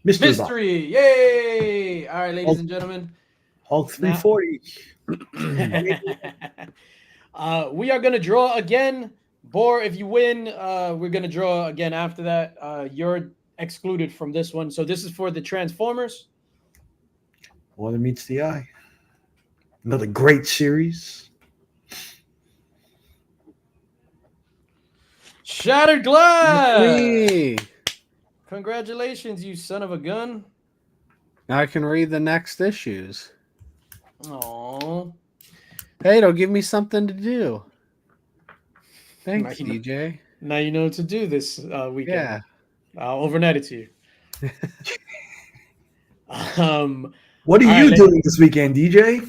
Mystery. Yay! All right, ladies and gentlemen. Hulk 340. We are going to draw again. Bor, if you win, we're going to draw again after that. You're excluded from this one. So this is for the Transformers. More than meets the eye. Another great series. Shattered Glass. Me. Congratulations, you son of a gun. Now I can read the next issues. Oh. Hey, it'll give me something to do. Thanks, Now you know- DJ. Now you know what to do this weekend. Yeah. I'll overnight it to you. What are All you right, doing this weekend, DJ?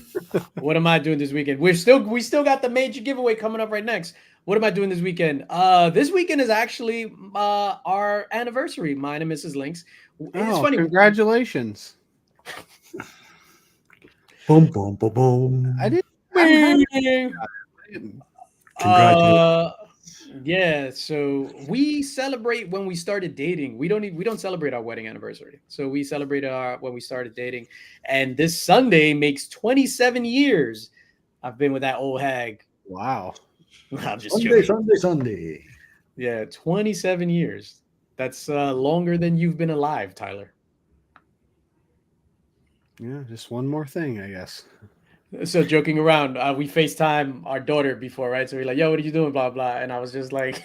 What am I doing this weekend? We still got the major giveaway coming up right next. What am I doing this weekend? This weekend is actually our anniversary, mine and Mrs. Link's. It's funny. Congratulations. Boom, boom, boom, boom. I didn't. Congratulations. Yeah, so we celebrate when we started dating. We don't celebrate our wedding anniversary. So we celebrate when we started dating. And this Sunday makes 27 years I've been with that old hag. Wow. I'm just joking. Sunday. Yeah, 27 years. That's longer than you've been alive, Tyler. Yeah, just one more thing, I guess. So joking around, we FaceTime our daughter before, right? So we're like, yo, what are you doing? Blah, blah. And I was just like,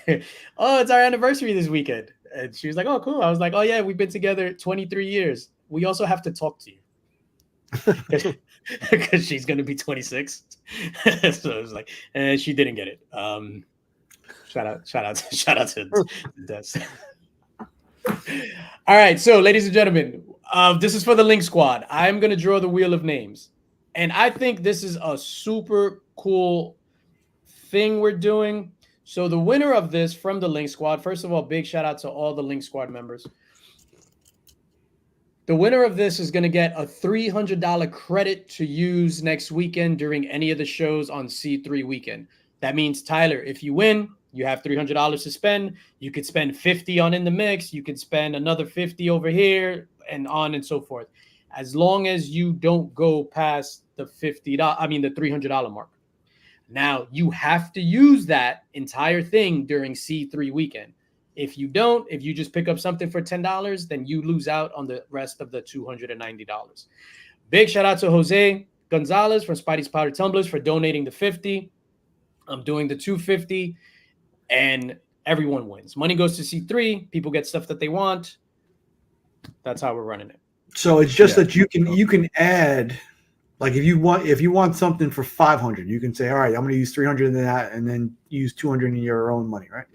oh, it's our anniversary this weekend. And she was like, oh, cool. I was like, oh, yeah, we've been together 23 years. We also have to talk to you. Because she's going to be 26. So it was like, and she didn't get it. Shout out to Des. All right. So, ladies and gentlemen, this is for the Link Squad. I'm going to draw the Wheel of Names. And I think this is a super cool thing we're doing. So the winner of this from the Link Squad, first of all, big shout out to all the Link Squad members. The winner of this is going to get a $300 credit to use next weekend during any of the shows on C3 weekend. That means, Tyler, if you win, you have $300 to spend. You could spend 50 on In the Mix. You could spend another 50 over here and on and so forth. As long as you don't go past the $300 mark. Now, you have to use that entire thing during C3 weekend. If you don't, if you just pick up something for $10, then you lose out on the rest of the $290. Big shout out to Jose Gonzalez from Spidey's Powder Tumblers for donating the 50. I'm doing the 250, and everyone wins. Money goes to C3. People get stuff that they want. That's how we're running it. So it's just that you can add, like if you want something for 500, you can say, all right, I'm going to use 300 in that, and then use 200 in your own money, right?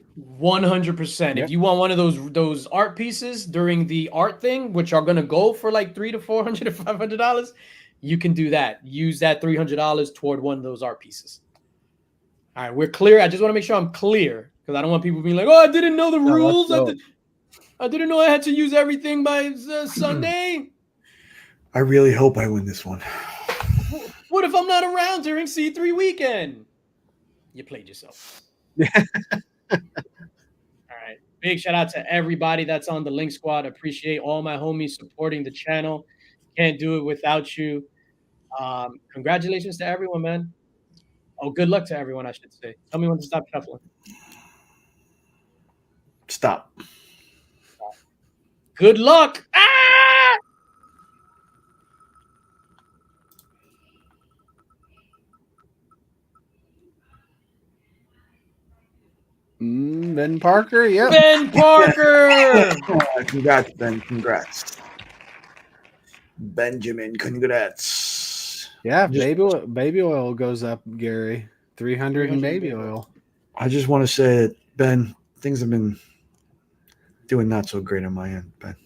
100%. If you want one of those art pieces during the art thing, which are going to go for like $300 to $400 to $500, you can do that. Use that $300 toward one of those art pieces. All right, we're clear. I just want to make sure I'm clear because I don't want people being like, "Oh, I didn't know the rules. I didn't know I had to use everything by Sunday." I really hope I win this one. What if I'm not around during C3 weekend? You played yourself. All right. Big shout out to everybody that's on the Link Squad. Appreciate all my homies supporting the channel. Can't do it without you. Congratulations to everyone, man. Oh, good luck to everyone, I should say. Tell me when to stop shuffling. Stop. Good luck. Ah! Ben Parker. Yep. Ben Parker. Congrats, Ben. Congrats. Benjamin, congrats. Yeah, Just- baby oil goes up, Gary. 300 in 300 baby oil. I just want to say that, Ben, things have been doing not so great on my end, Ben.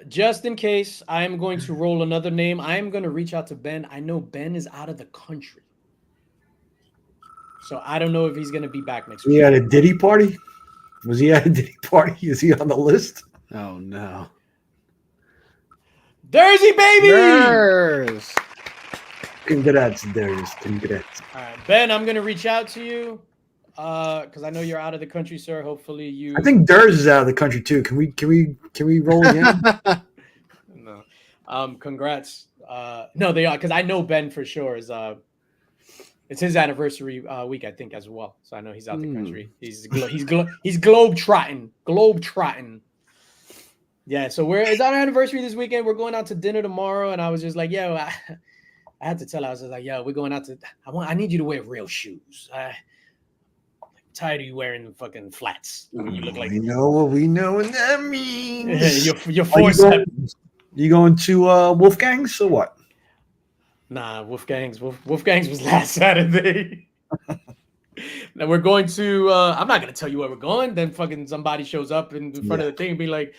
Just in case, I am going to roll another name. I am going to reach out to Ben. I know Ben is out of the country, so I don't know if he's going to be back next Was he week. at a Diddy party? Was he at a Diddy party? Is he on the list? Oh no. Jersey, baby. Bears. Congrats, Darius. Congrats. All right, Ben, I'm going to reach out to you because I know you're out of the country, sir. Hopefully you. I think Durs is out of the country too. Can we roll again? No. Congrats. No, they are, because I know Ben for sure is it's his anniversary week, I think, as well. So I know he's out the country. He's globe trotting. Yeah, so it's our anniversary this weekend. We're going out to dinner tomorrow, and I was just like, yo, I had to tell her, I was just like, yo, we're going out to I need you to wear real shoes. I'm tired of you wearing the fucking flats. You look like we know what that means. your forceps. You going to Wolfgang's or what? Nah, Wolfgang's was last Saturday. Now we're going to I'm not gonna tell you where we're going. Then fucking somebody shows up in front of the thing and be like,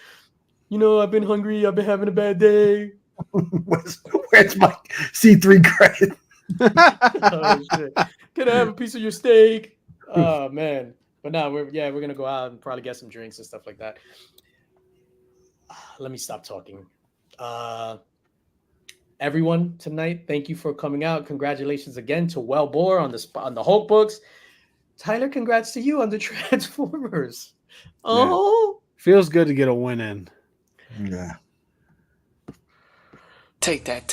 I've been hungry, I've been having a bad day. Where's my C3 credit? Oh, shit. Can I have a piece of your steak? Oh man. But no, we're gonna go out and probably get some drinks and stuff like that. Let me stop talking. Everyone tonight, thank you for coming out. Congratulations again to Wellbore on the Hulk books. Tyler, congrats to you on the Transformers. Oh, Feels good to get a win in. Yeah. Take that.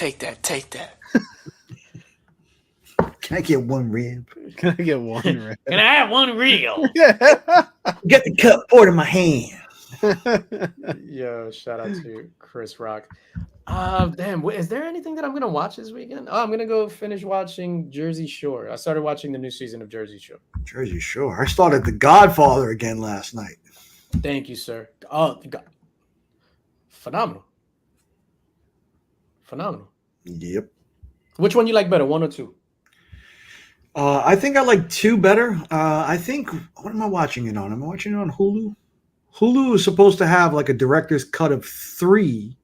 Can I get one rib? Can I get one? Right? can I have one reel? Get the cup poured in my hand. Yo, shout out to Chris Rock. Damn, is there anything that I'm gonna watch this weekend? Oh, I'm gonna go finish watching Jersey Shore. I started watching the new season of Jersey Shore. Jersey Shore. I started The Godfather again last night. Thank you, sir. Oh, phenomenal. Yep. Which one you like better, 1 or 2? I think I like 2 better. I think, what am I watching it on? Am I watching it on Hulu? Hulu is supposed to have like a director's cut of 3,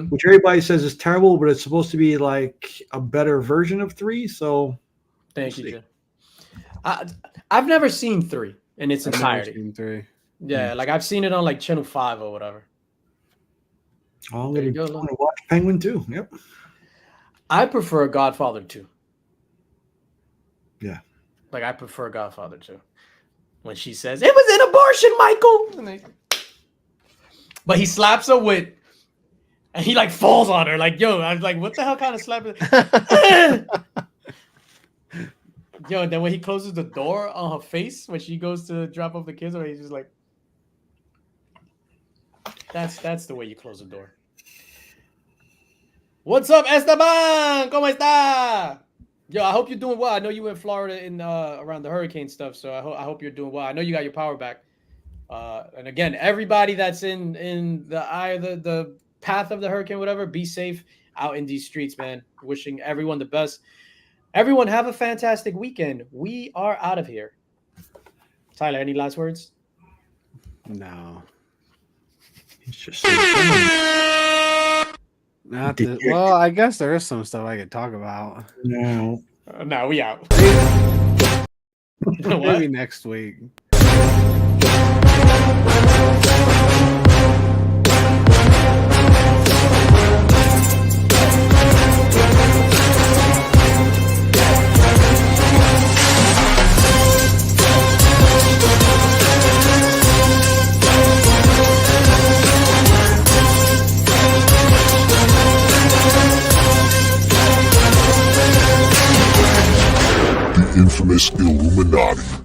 which everybody says is terrible, but it's supposed to be like a better version of 3. So, thank you, Jim. I've never seen 3 in its entirety. I've never seen 3. Yeah, like I've seen it on like Channel 5 or whatever. I'm going to watch Penguin too. Yep. I prefer Godfather 2. Yeah. Like I prefer Godfather 2. When she says, "It was an abortion, Michael." But he slaps her with, and he like falls on her. Like, yo, I was like, what the hell kind of slap is Yo, and then when he closes the door on her face when she goes to drop off the kids, or he's just like, that's the way you close the door. What's up, Esteban? ¿Cómo está? Yo, I hope you're doing well. I know you were in Florida in around the hurricane stuff, so I hope you're doing well. I know you got your power back. And again, everybody that's in the eye of the path of the hurricane, whatever, be safe out in these streets, man. Wishing everyone the best. Everyone have a fantastic weekend. We are out of here. Tyler, any last words? No. It's just Well, I guess there is some stuff I could talk about. no. No, we out. Maybe next week. The infamous Illuminati.